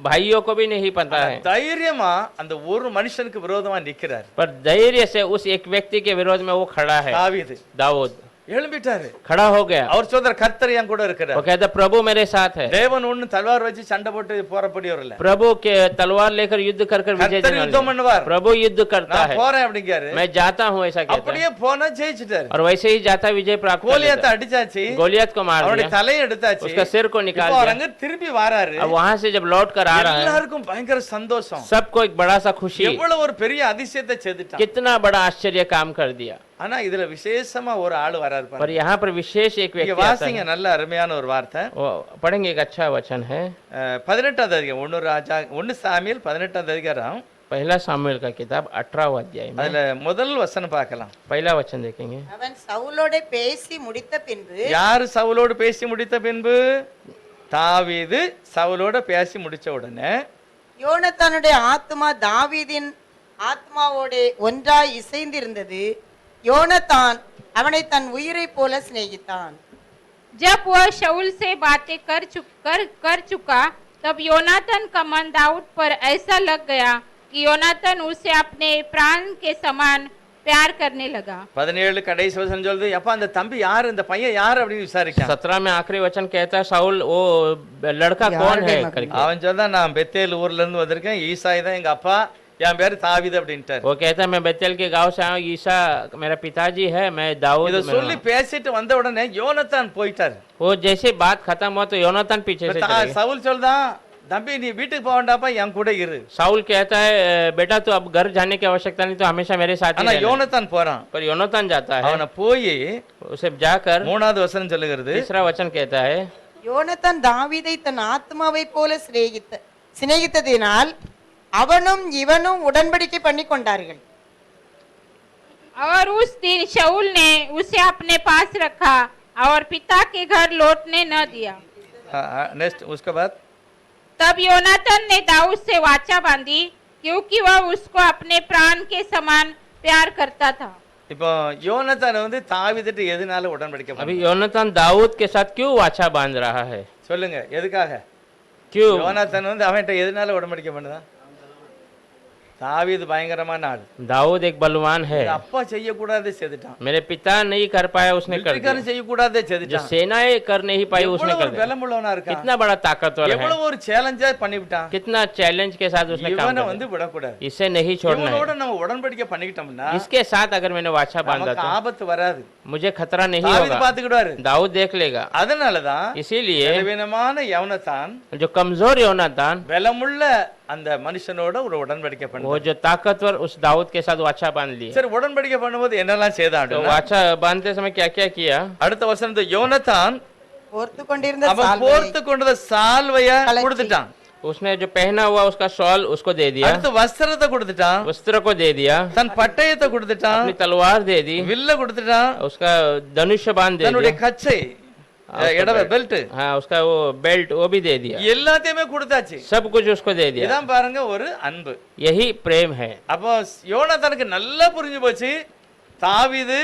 B: भाइयों को भी नहीं पता है,
A: தைரியமா அந்த ஒரு மனுஷனுக்கு விரோதமா நிக்கிறார்
B: पर धैर्य से उस एक व्यक्ति के विरोध में वो खड़ा है।
A: தாவீது.
B: दाऊद
A: எழும்பிட்டாரு,
B: खड़ा हो गया,
A: அவர் சொல்ற கர்த்தர் என் கூட
B: वो
A: இருக்கிறார்.
B: कहता प्रभु मेरे साथ है,
A: தேவன் ஒண்ணு தல்வார் வச்சு சண்டை போட்டு போறப்படியவர் இல்ல,
B: प्रभु के तलवार लेकर युद्ध कर कर विजय
A: கர்த்தர்
B: दिलाने
A: யுத்தம்
B: वाले।
A: பண்ணுவார்.
B: प्रभु युद्ध करता
A: நான்
B: है,
A: போறேன் அப்படிங்காரு.
B: मैं जाता हूँ ऐसा कहता है,
A: அப்படியே போனா ஜெயிச்சிட்டாரு.
B: और वैसे ही जाता विजय प्राप्त कर
A: கோலியாத்தை
B: लेता है।
A: அடிச்சாச்சு,
B: गोलियत को मार
A: அவருடைய
B: दिया,
A: தலையை எடுத்தாச்சு,
B: उसका सिर को निकाल
A: இப்போ அவர்
B: दिया,
A: அங்க திருப்பி வராரு.
B: अब वहां से जब लौट कर आ रहा है
A: எல்லாருக்கும் பயங்கர சந்தோஷம்.
B: सबको एक बड़ा सा खुशी,
A: எவ்வளவு ஒரு பெரிய அதிசயத்தை செய்துட்டான்.
B: कितना बड़ा आश्चर्य काम कर दिया।
A: ஆனா இதுல விசேஷமா ஒரு ஆள் வராரு
B: पर
A: பாருங்க.
B: यहाँ पर विशेष एक
A: இங்க
B: व्यक्ति आता
A: வாசிங்க,
B: है,
A: நல்ல அருமையான ஒரு வார்த்தை.
B: वो पढ़ेंगे, एक अच्छा वचन है,
A: 18வது அதிகாரம் 1 சாமுவேல் 18வது அதிகாரம்,
B: पहला सामुएल का किताब 18वां अध्याय में
A: அதுல முதல் வசனம் பார்க்கலாம்.
B: पहला वचन देखेंगे।
D: அவன் சவுலோட பேசி முடித்த பின்பு
A: யாரு சவுலோடு பேசி முடித்த பின்பு? தாவீது சவுலோட பேசி முடிச்ச உடனே
D: யோனத்தானுடைய ஆத்மா தாவீதின் ஆத்மாவோட ஒன்றாய் இசைந்திருந்தது. யோனத்தான் அவனை தன் உயிரை போல சிநேகித்தான்.
C: जब वह शाऊल से बातें कर चुका तब योनातान का मन दाऊद पर ऐसा लग गया कि योनातान उसे अपने प्राण के समान प्यार करने लगा।
A: 17 கடைசி வசனம் சொல்லுது, அப்ப அந்த தம்பி யாரு, இந்த பையன் யாரு அப்படின்னு விசாரிக்கான்.
B: 17 में आखिरी वचन कहता है साउल वो लड़का कौन है करके,
A: அவன் சொல்றான், நான் பெத்தேல் ஊர்ல இருந்து வந்திருக்கேன், ஈசாய் தான் எங்க அப்பா, என் பேரு தாவீது அப்படின்ட்டாரு.
B: वो कहता है मैं बेतेल के गांव से आया हूँ, ईसा मेरा पिताजी है, मैं दाऊद
A: இத
B: मेरा
A: சொல்லி
B: नाम।
A: பேசிட்டு வந்த உடனே யோனத்தான் போயிட்டாரு.
B: वो जैसे बात खत्म हुआ तो योनातान पीछे से चले गए।
A: சவுல் சொல்றான், தம்பி நீ வீட்டுக்கு போக வேண்டாப்பா, என் கூட இரு.
B: साउल कहता है बेटा तू अब घर जाने की आवश्यकता नहीं, तो हमेशा मेरे साथ ही
A: ஆனா
B: रहना।
A: யோனத்தான் போறான்.
B: पर योनातान जाता है,
A: அவனை போய்
B: उसे जाकर
A: 3வது வசனம் சொல்லுகிறது,
B: तीसरा वचन कहता है
D: யோனத்தான் தாவீதை தன் ஆத்மாவை போல சிநேகித்ததினால் அவனும் இவனும் உடன்படிக்கை பண்ணி கொண்டார்கள்.
C: और उस दिन शाऊल ने उसे अपने पास रखा और पिता के घर लौटने न दिया।
A: नेक्स्ट उसके बाद
C: तब योनातान ने दाऊद से वाचा बांधी क्योंकि वह उसको अपने प्राण के समान प्यार करता था।
A: இப்போ யோனத்தான் வந்து தாவீதுட்ட எதனால உடன்படிக்கை
B: अभी
A: பண்ணான்?
B: योनातान दाऊद के साथ क्यों वाचा बांध रहा है,
A: சொல்லுங்க, எதுக்காக?
B: क्यों?
A: யோனத்தான் வந்து அவன்கிட்ட எதனால உடன்படிக்கை பண்ணுதான்? தாவீது பயங்கரமான ஆள்,
B: दाऊद एक बलवान है,
A: இது அப்பா செய்யக்கூடாதே செய்துட்டான்,
B: मेरे पिता नहीं कर पाया उसने कर दिया,
A: மிலிட்டரிக்காரன் செய்யக்கூடாதே
B: जो
A: செய்துட்டான்.
B: सेनाएं कर नहीं पाई उसने
A: எவ்வளவு
B: कर
A: ஒரு
B: दिया।
A: பலமுள்ளவனா இருக்கான்,
B: कितना बड़ा ताकतवर है,
A: எவ்வளவு ஒரு சேலஞ்சா பண்ணிவிட்டான்.
B: कितना चैलेंज के साथ उसने काम
A: இவனை
B: किया।
A: வந்து விடக்கூடாது.
B: इसे नहीं छोड़ना
A: இவனோட
B: है,
A: நம்ம உடன்படிக்கை பண்ணிக்கிட்டோம்னா
B: इसके साथ अगर मैंने वाचा बांधा
A: நமக்கு
B: तो
A: ஆபத்து வராது.
B: मुझे खतरा नहीं
A: தாவீது
B: होगा,
A: பாத்துக்கிடுவாரு.
B: दाऊद देख लेगा।
A: அதனாலதான்
B: इसीलिए
A: பலவீனமான யவனத்தான்
B: जो कमजोर योनातान,
A: பலமுள்ள அந்த மனுஷனோட ஒரு உடன்படிக்கை
B: वो
A: பண்ணார்.
B: जो ताकतवर उस दाऊद के साथ वाचा बांध लिए।
A: சரி, உடன்படிக்கை பண்ணும்போது என்னெல்லாம் செய்தான்?
B: तो वाचा बांधते समय क्या क्या किया?
A: அடுத்த வசனத்தை யோனத்தான்
D: போர்த்து கொண்டிருந்த
A: அவன்
D: சால்வையை
A: போர்த்து கொண்டத சால்வைய
D: கலச்சி.
A: கொடுத்துட்டான்.
B: उसने जो पहना हुआ उसका शॉल उसको दे दिया,
A: அடுத்து வஸ்திரத்தை கொடுத்துட்டான்,
B: वस्त्र को दे दिया,
A: தன் பட்டயத்தை கொடுத்துட்டான்,
B: अपनी तलवार दे दी,
A: வில்ல கொடுத்துட்டான்,
B: उसका धनुष्य बांध दे
A: தன்னுடைய
B: दिया,
A: கச்சை இடவ பெல்ட்
B: हाँ उसका वो बेल्ट वो भी दे दिया,
A: எல்லாத்தையுமே கொடுத்தாச்சு.
B: सब कुछ उसको दे दिया।
A: இதான் பாருங்க ஒரு அன்பு.
B: यही प्रेम है।
A: அப்போ யோனத்தானுக்கு நல்லா புரிஞ்சு போச்சு, தாவீது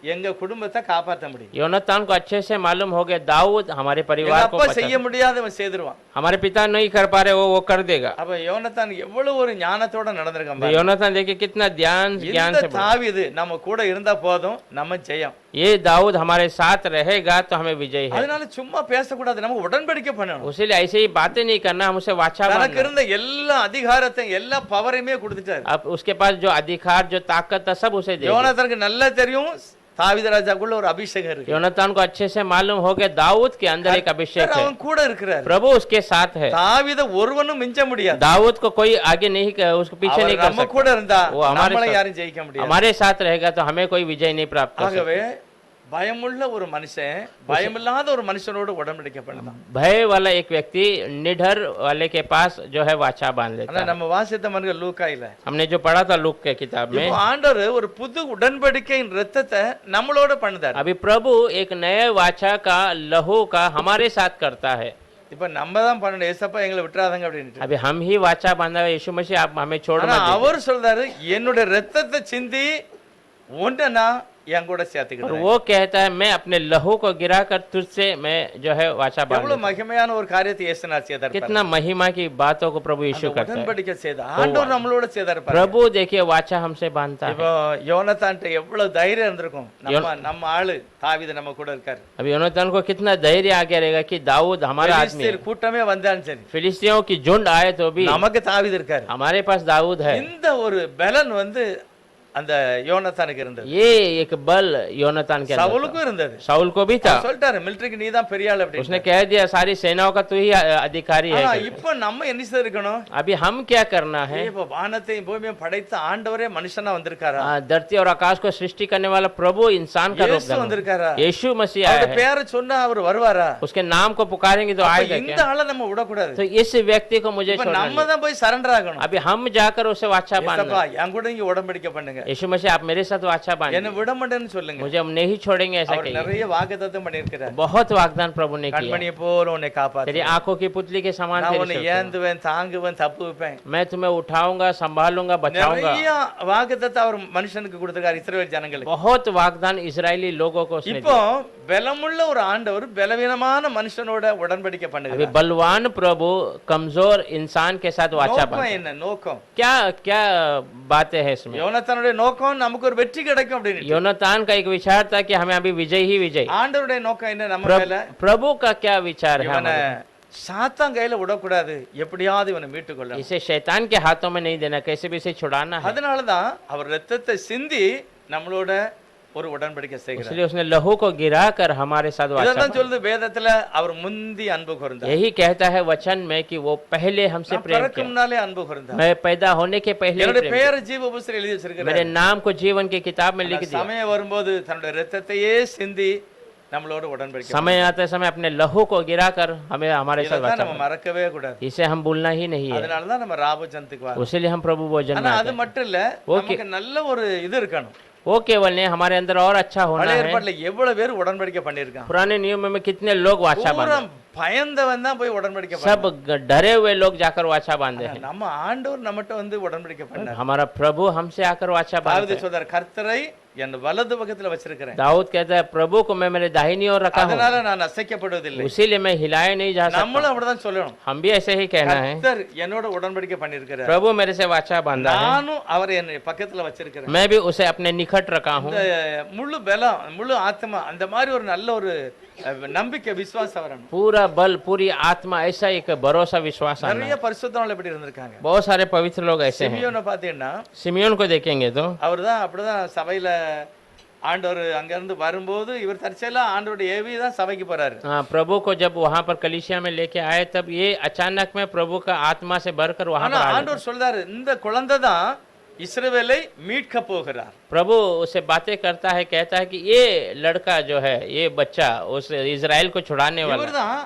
A: எங்க குடும்பத்தை காப்பாற்ற முடியும்.
B: योनातान को अच्छे से मालूम हो गया दाऊद हमारे
A: எங்க
B: परिवार को
A: அப்பா
B: बचा,
A: செய்ய முடியாதவன் செய்திருவான்.
B: हमारे पिता नहीं कर पा रहे वो कर देगा।
A: அப்ப யோனத்தான் எவ்வளவு ஒரு ஞானத்தோட நடந்திருக்கான்
B: तो
A: பாருங்க.
B: योनातान देखिए कितना ज्ञान ज्ञान
A: இந்த
B: से बोला।
A: தாவீது நம்ம கூட இருந்தா போதும், நம்ம ஜெயம்.
B: ये दाऊद हमारे साथ रहेगा तो हमें विजय है।
A: அதனால சும்மா பேசக்கூடாது, நம்ம உடன்படிக்கை பண்ணணும்.
B: उसीलिए ऐसे ही बातें नहीं करना, हम उसे वाचा
A: தனக்கு
B: बांधना।
A: இருந்த எல்லா அதிகாரத்தையும் எல்லா பவரையுமே கொடுத்துட்டாரு.
B: अब उसके पास जो अधिकार जो ताकत था सब उसे दे दिया।
A: யோனத்தானுக்கு நல்லா தெரியும் தாவீது ராஜாக்குள்ள ஒரு அபிஷேகம் இருக்கு.
B: योनातान को अच्छे से मालूम हो गया दाऊद के अंदर एक अभिषेक है,
A: அவன் கூட இருக்கிறார்.
B: प्रभु उसके साथ है।
A: தாவீதை ஒருவனும் மிஞ்ச முடியாது.
B: दाऊद को कोई आगे नहीं उसको पीछे नहीं
A: அவர்
B: कर
A: நம்ம
B: सकता।
A: கூட இருந்தா
B: वो हमारे
A: நம்மள
B: साथ-
A: யாரும் ஜெயிக்க முடியாது.
B: हमारे साथ रहेगा तो हमें कोई विजय नहीं प्राप्त कर सकता।
A: ஆகவே பயமுள்ள ஒரு மனுஷன் பயமில்லாத ஒரு மனுஷனோடு உடன்படிக்கை பண்ணலாம்.
B: भय वाला एक व्यक्ति निडर वाले के पास जो है वाचा बांध
A: ஆனா
B: लेता है।
A: நம்ம வாசித்த மனுங்க லூக்காயில
B: हमने जो पढ़ा था लूक के किताब में,
A: இப்போ ஆண்டவர் ஒரு புது உடன்படிக்கையின் ரத்தத்தை நம்மளோட பண்ணுதார்.
B: अभी प्रभु एक नए वाचा का लहू का हमारे साथ करता है।
A: இப்ப நம்ம தான் பண்ணணும், ஏசப்பா எங்களை விட்டுறாதங்க அப்படின்ட்டு.
B: अभी हम ही वाचा बांधा है, यीशु मसीह आप हमें छोड़
A: ஆனா
B: मत दीजिए।
A: அவர் சொல்றாரு, என்னுடைய ரத்தத்தை சிந்தி ஒன்றை நான் என் கூட
B: और
A: சேர்த்துக்கிறேன்.
B: वो कहता है मैं अपने लहू को गिराकर तुझसे मैं जो है वाचा बांध
A: எவ்வளவு
B: लेता
A: மகிமையான ஒரு காரியத்தை இயேசுநாதர்
B: हूं।
A: செய்தார்.
B: कितना महिमा की बातों को प्रभु यीशु करता है।
A: உடன்படிக்கை செய்தார், ஆண்டவர் நம்மளோட செய்தார்.
B: प्रभु देखिए वाचा हमसे बांधता है।
A: இப்போ யோனத்தான்ட்ட எவ்வளவு தைரியம் இருந்திருக்கும், நம்ம ஆளு தாவீது நம்ம கூட இருக்காரு.
B: अभी योनातान को कितना धैर्य आ गया रहेगा कि दाऊद हमारा आदमी है।
A: பெலிஸ்தர் கூட்டமே வந்தாலும் சரி,
B: फिलिस्तियों की झुंड आए तो भी
A: நமக்கு தாவீது இருக்காரு.
B: हमारे पास दाऊद है।
A: இந்த ஒரு பலன் அந்த யோனத்தானுக்கு இருந்தது,
B: ये एक बल योनातान के अंदर
A: சவுலுக்கும் இருந்தது.
B: था। शाऊल को भी था।
A: சொல்லிட்டாரு, மிலிட்டரிக்கு நீ தான் பெரிய ஆள் அப்படின்னு.
B: उसने कह दिया सारी सेनाओं का तू ही अधिकारी है।
A: ஆனா இப்ப நம்ம என்ன செய்திருக்கணும்?
B: अभी हम क्या करना है?
A: இப்ப வானத்தையும் பூமியையும் படைத்த ஆண்டவரே மனுஷனா வந்திருக்காரா?
B: धरती और आकाश को सृष्टि करने वाला प्रभु इंसान का रूप
A: இயேசு
B: धारण।
A: வந்திருக்காரா?
B: यीशु मसीह आया
A: அவருடைய
B: है।
A: பேரை சொன்னா அவர் வருவாரா?
B: उसके नाम को पुकारेंगे तो
A: அப்ப
B: आएगा
A: இந்த
B: क्या?
A: ஆளை நம்ம விடக்கூடாது.
B: तो इस व्यक्ति को मुझे
A: இப்ப
B: छोड़ना
A: நம்ம
B: नहीं।
A: தான் போய் சரண்டர் ஆகணும்.
B: अभी हम जाकर उसे वाचा बांधना।
A: ஏசப்பா என் கூட நீங்க உடன்படிக்கை பண்ணுங்க,
B: यीशु मसीह आप मेरे साथ वाचा
A: என்ன
B: बांधिए,
A: விட மாட்டேன்னு சொல்லுங்க.
B: मुझे हम नहीं छोड़ेंगे ऐसा
A: அவர்
B: कहिए।
A: நிறைய வாக்குத்தத்தம் பண்ணியிருக்கிறார்.
B: बहुत वाग्दान प्रभु ने किया।
A: கண்மணியை போல உன்னை
B: तेरी
A: காப்பாத்து,
B: आंखों की पुतली के समान
A: நான்
B: तेरी
A: உன்னை
B: सेवक हूँ।
A: ஏந்துவேன், தாங்குவேன், தப்பு வைப்பேன்.
B: मैं तुम्हें उठाऊंगा, संभालूंगा, बचाऊंगा।
A: நிறைய வாக்குத்தத்தம் அவர் மனுஷனுக்கு கொடுத்திருக்காரு, இஸ்ரவேல் ஜனங்களுக்கு.
B: बहुत वाग्दान इजरायली लोगों को उसने
A: இப்போ
B: दिया।
A: பலமுள்ள ஒரு ஆண்டவர் பலவீனமான மனுஷனோட உடன்படிக்கை
B: अभी
A: பண்ணுகிறார்.
B: बलवान प्रभु कमजोर इंसान के साथ वाचा
A: நோக்கம்
B: बांधता है।
A: என்ன? நோக்கம்
B: क्या क्या बातें हैं इसमें?
A: யோனத்தானுடைய நோக்கம் நமக்கு ஒரு வெற்றி கிடைக்கும் அப்படின்னு.
B: योनातान का एक विचार था कि हमें अभी विजय ही विजय।
A: ஆண்டவருடைய நோக்கம் என்ன நம்ம மேல?
B: प्रभु का क्या विचार है
A: இவனை
B: हमारे?
A: சாத்தான் கையில விடக்கூடாது, எப்படியாவது இவனை மீட்டுக் கொள்ளணும்.
B: इसे शैतान के हाथों में नहीं देना, कैसे भी इसे छुड़ाना है।
A: அதனாலதான் அவர் ரத்தத்தை சிந்தி நம்மளோட ஒரு உடன்படிக்கை செய்கிறார்.
B: इसलिए उसने लहू को गिराकर हमारे साथ वाचा
A: இதான்
B: बांधा।
A: சொல்லுது வேதத்துல, அவர் முந்தி அன்பு கூர்ந்தார்.
B: यही कहता है वचन में कि वो पहले हमसे
A: நான்
B: प्रेम
A: பிறக்கும்
B: किया।
A: முன்னாலே அன்பு கூர்ந்தார்.
B: मैं पैदा होने के पहले ही
A: என்னுடைய
B: प्रेम
A: பெயரை ஜீவ புஸ்தகத்தில் எழுதி
B: किया।
A: வச்சிருக்கிறார்.
B: मेरे नाम को जीवन की किताब में लिख दिया।
A: சமயம் வரும்போது தன்னுடைய ரத்தத்தையே சிந்தி நம்மளோட உடன்படிக்கை.
B: समय आते समय अपने लहू को गिराकर हमें हमारे साथ
A: இதைத்தான்
B: वाचा
A: நம்ம
B: बांधा।
A: மறக்கவே கூடாது.
B: इसे हम भूलना ही नहीं है।
A: அதனாலதான் நம்ம ராபோஜனத்துக்கு வரோம்.
B: उसीलिए हम प्रभु भोजन में
A: ஆனா
B: आते
A: அது
B: हैं।
A: மட்டும் இல்ல, நமக்கு நல்ல ஒரு இது இருக்கணும்.
B: वो केवल नहीं, हमारे अंदर और अच्छा होना
A: பழைய
B: है।
A: ஏற்பாட்டுல எவ்வளவு பேர் உடன்படிக்கை பண்ணிருக்காங்க?
B: पुराने नियम में कितने लोग वाचा
A: பூரா
B: बांधे,
A: பயந்தவன் தான் போய் உடன்படிக்கை
B: सब
A: பண்ணான்.
B: डरे हुए लोग जाकर वाचा बांधे हैं।
A: நம்ம ஆண்டவர் நம்மட்ட வந்து உடன்படிக்கை பண்ணார்.
B: हमारा प्रभु हमसे आकर वाचा बांधते
A: தாவீது
B: हैं।
A: சொல்றார், கர்த்தரை என் வலது பக்கத்துல வச்சிருக்கிறேன்,
B: दाऊद कहता है प्रभु को मैं मेरे दाहिनी ओर रखा हूँ,
A: அதனால நான் அசைக்கப்படுவதில்லை.
B: उसीलिए मैं हिलाया नहीं जा सकता।
A: நம்மளும் அப்படிதான் சொல்லணும்.
B: हम भी ऐसे ही कहना है,
A: கர்த்தர் என்னோட உடன்படிக்கை பண்ணிருக்கிறார்,
B: प्रभु मेरे से वाचा बांधा है,
A: நானும் அவரை என் பக்கத்துல வச்சிருக்கிறேன்.
B: मैं भी उसे अपने निकट रखा हूँ।
A: இந்த முழு பலம், முழு ஆத்மா, அந்த மாதிரி ஒரு நல்ல ஒரு நம்பிக்கை, விசுவாசம் வரணும்.
B: पूरा बल, पूरी आत्मा, ऐसा एक भरोसा विश्वास आना
A: நிறைய
B: है।
A: பரிசுத்தவான்கள் எப்படி இருந்திருக்காங்க?
B: बहुत सारे पवित्र लोग ऐसे हैं।
A: சிமியோனை பாத்தீங்கன்னா
B: सिमियोन को देखेंगे तो
A: அவர்தான் அப்படிதான் சபையில ஆண்டவர் அங்க இருந்து வரும்போது இவர் தற்செயலா ஆண்டவருடைய ஏவி தான் சபைக்கு போறாரு.
B: हाँ, प्रभु को जब वहां पर कलीसिया में लेके आए तब ये अचानक में प्रभु का आत्मा से भरकर वहां
A: ஆனா
B: पर आ गए।
A: ஆண்டவர் சொல்றாரு இந்த குழந்தை தான் இஸ்ரவேலை மீட்க போகிறார்.
B: प्रभु उससे बातें करता है, कहता है कि ये लड़का जो है, ये बच्चा उस इजराइल को छुड़ाने वाला है।
A: இவர்தான்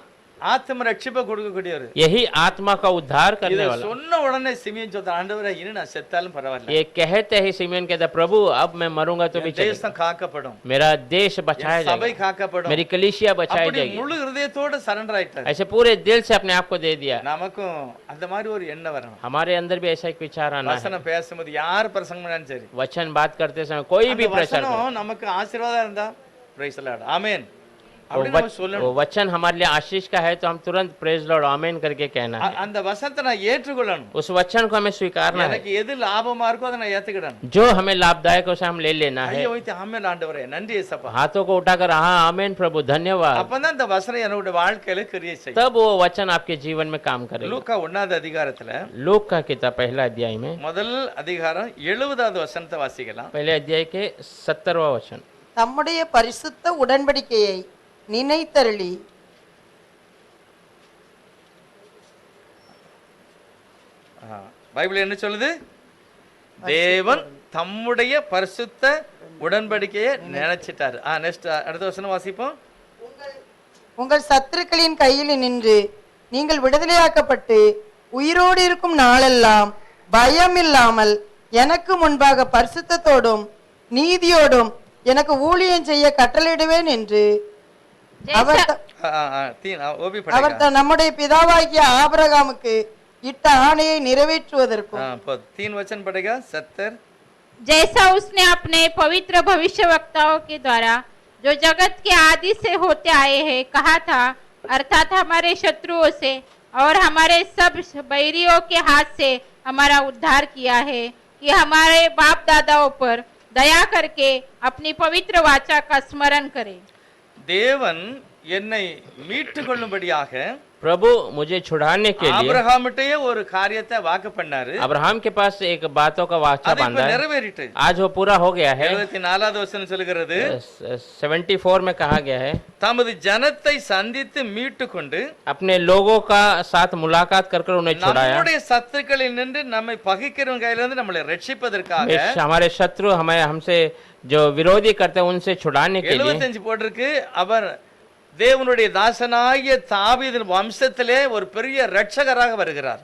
A: ஆத்ம ரட்சிப்பை கொடுக்கக்கூடியவர்.
B: यही आत्मा का उद्धार करने
A: இதை
B: वाला।
A: சொன்ன உடனே சிமியன் சொல்ற ஆண்டவரே இனி நான் செத்தாலும் பரவாயில்லை,
B: ये कहते ही सिमोन कहता प्रभु अब मैं मरूंगा तो भी
A: என்
B: चलेगा।
A: தேசம் காக்கப்படும்,
B: मेरा देश बचाया
A: என் சபை
B: जाएगा,
A: காக்கப்படும்.
B: मेरी कलीसिया बचाई
A: அப்படி
B: जाएगी।
A: முழு ஹிருதயத்தோட சரண்டர் ஆயிட்டார்.
B: ऐसे पूरे दिल से अपने आप को दे दिया।
A: நமக்கும் அந்த மாதிரி ஒரு எண்ணம் வரணும்.
B: हमारे अंदर भी ऐसा एक विचार आना है।
A: வசனம் பேசும்போது யார் பிரசங்கம் பண்ணாலும் சரி,
B: वचन बात करते समय कोई भी
A: அந்த
B: प्रचार करे,
A: வசனம் நமக்கு ஆசீர்வாதம் இருந்தா பிரைஸ் தி லார்ட் ஆமென்
B: वो
A: அப்படி நம்ம
B: वो
A: சொல்லணும்.
B: वचन हमारे लिए आशीष का है तो हम तुरंत प्रेज लॉर्ड आमेन करके कहना है।
A: அந்த வசனத்தை நான் ஏற்றுக்கொள்ளணும்.
B: उस वचन को हमें स्वीकारना है।
A: எனக்கு எது லாபமா இருக்கோ அதை நான் ஏத்துக்கிடணும்.
B: जो हमें लाभदायक है उसे हम ले लेना है।
A: ஐயோ வைத்து ஆமென் ஆண்டவரே நன்றி இயேசப்பா.
B: हाथों को उठाकर हाँ आमेन प्रभु धन्यवाद,
A: அப்பதான் இந்த வசனம் என்னோட வாழ்க்கையில கிரியை செய்யும்.
B: तब वो वचन आपके जीवन में काम करेगा।
A: லூக்கா 1வது அதிகாரத்துல
B: लूक का किताब पहला अध्याय में
A: முதல் அதிகாரம் 70வது வசனத்தை வாசிக்கலாம்.
B: पहले अध्याय के 70वां वचन।
D: தம்முடைய பரிசுத்த உடன்படிக்கையை நினைத்தருளி
A: பைபிள் என்ன சொல்லுது? தேவன் தம்முடைய பரிசுத்த உடன்படிக்கையை நினைச்சிட்டாரு. நெக்ஸ்ட் அடுத்த வசனம் வாசிப்போம்.
D: உங்கள் சத்துருக்களின் கையில் நின்று நீங்கள் விடுதலையாக்கப்பட்டு உயிரோடு இருக்கும் நாளெல்லாம் பயம் இல்லாமல் எனக்கு முன்பாக பரிசுத்தத்தோடும் நீதியோடும் எனக்கு ஊழியம் செய்ய கட்டளையிடுவேன் என்று அவர்
A: ஓபி
D: அவர் நம்முடைய பிதாவாகிய ஆபிரகாமுக்கு इट्टा आने निरवेற்றுவதற்கும்
A: 3 वचन पढ़ेगा 70।
C: जैसा उसने अपने पवित्र भविष्यवक्ताओं के द्वारा जो जगत के आदि से होते आए हैं कहा था, अर्थात हमारे शत्रुओं से और हमारे सब बैरियों के हाथ से हमारा उद्धार किया है, कि हमारे बाप दादाओं पर दया करके अपनी पवित्र वाचा का स्मरण करें।
A: देवन என்னை மீட்டுக்கொள்ளும்படியாக
B: प्रभु मुझे छुड़ाने के लिए
A: ஆபிரகாமிட்டே ஒரு காரியத்தை வாக்கு பண்ணாரு.
B: अब्राहम के पास एक बातों का वाचा बांधा है,
A: நிறைவேறிட்டு
B: आज वो पूरा हो गया है।
A: 74வது வசனம் சொல்கிறது
B: 74 में कहा गया है,
A: தமது ஜனத்தை சந்தித்து மீட்டுக்கொண்டு
B: अपने लोगों का साथ मुलाकात कर उन्हें छुड़ाया।
A: நம்முடைய சத்துருக்களில் நின்று நம்மை பகைக்கிறவங்க கையிலிருந்து நம்மளை ரட்சிப்பதற்காக
B: हमारे शत्रु हमें हमसे जो विरोधी करते हैं उनसे छुड़ाने के लिए
A: 75 போட்டிருக்கு. அவர் தேவனுடைய தாசனாகிய தாவீதின் வம்சத்திலே ஒரு பெரிய ரட்சகராக வருகிறார்.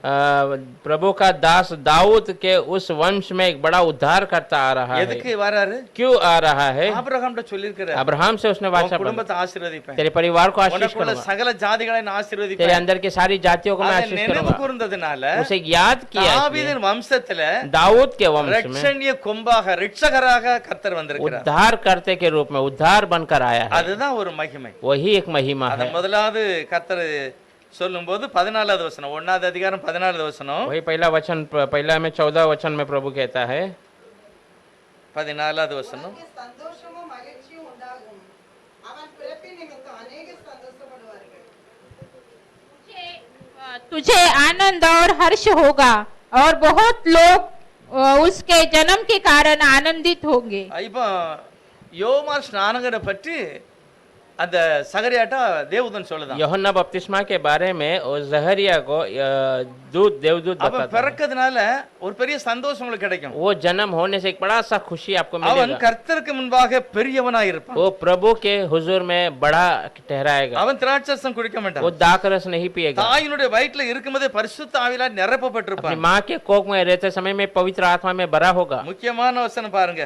B: प्रभु का दास दाऊद के उस वंश में एक बड़ा उद्धार करता आ रहा है।
A: எதுக்கு வராரு?
B: क्यों आ रहा है?
A: ஆபிரகாம்ட்ட சொல்லிருக்கிறார்,
B: अब्राहम से उसने वाचा बांधा,
A: குடும்பத்தை ஆசீர்வதிப்பேன்,
B: तेरे परिवार को आशीष
A: உனக்குள்ள
B: करूंगा,
A: சகல ஜாதிகளை நான்
B: तेरे
A: ஆசீர்வதிப்பேன்.
B: अंदर की सारी जातियों को मैं
A: அதை
B: आशीष
A: நினைவு
B: करूंगा।
A: கூர்ந்ததுனால
B: उसे याद किया इसलिए
A: தாவீதின் வம்சத்தில
B: दाऊद के वंश में
A: ரட்சணிய கொம்பாக ரட்சகராக கர்த்தர் வந்திருக்கிறார்.
B: उद्धार करते के रूप में उद्धार बनकर आया है।
A: அதுதான் ஒரு மகிமை.
B: वही एक महिमा
A: அத
B: है।
A: முதலாவது கர்த்தர் சொல்லும்போது 14வது வசனம் 1வது அதிகாரம் 14வது வசனம்
B: वही पहला वचन, पहला में 14 वचन में प्रभु कहता है
A: 14வது வசனம்
D: சந்தோஷமும் மகிழ்ச்சியும் உண்டாகும், அவன் பிறப்பின் நிமித்தம் अनेक संतोषப்படுவார்கள்।
C: तुझे आनंद और हर्ष होगा और बहुत लोग उसके जन्म के कारण आनंदित होंगे।
A: இப்போ யோவான் ஸ்நானகரை பற்றி அந்த சகரியாட்ட தேவதூதன் சொல்லுதான்.
B: यूहन्ना बपतिस्मा के बारे में और जहरिया को दूत देवदूत
A: அப்ப
B: बताता है।
A: பிறக்கிறதுனால ஒரு பெரிய சந்தோஷம் உங்களுக்கு கிடைக்கும்.
B: वो जन्म होने से एक बड़ा सा खुशी आपको
A: அவன்
B: मिलेगा।
A: கர்த்தருக்கு முன்பாக பெரியவனாய் இருப்பான்.
B: वो प्रभु के हुजूर में बड़ा ठहराएगा।
A: அவன் திராட்சரசம் குடிக்க
B: वो
A: மாட்டான்.
B: दाखरस नहीं पिएगा।
A: தாயினுடைய வயிற்றுல இருக்கும்போதே பரிசுத்த ஆவியால்
B: अपनी
A: நிரப்பப்பட்டிருப்பான்.
B: माँ के कोख में रहते समय में पवित्र आत्मा में भरा होगा।
A: முக்கியமான வசனம் பாருங்க,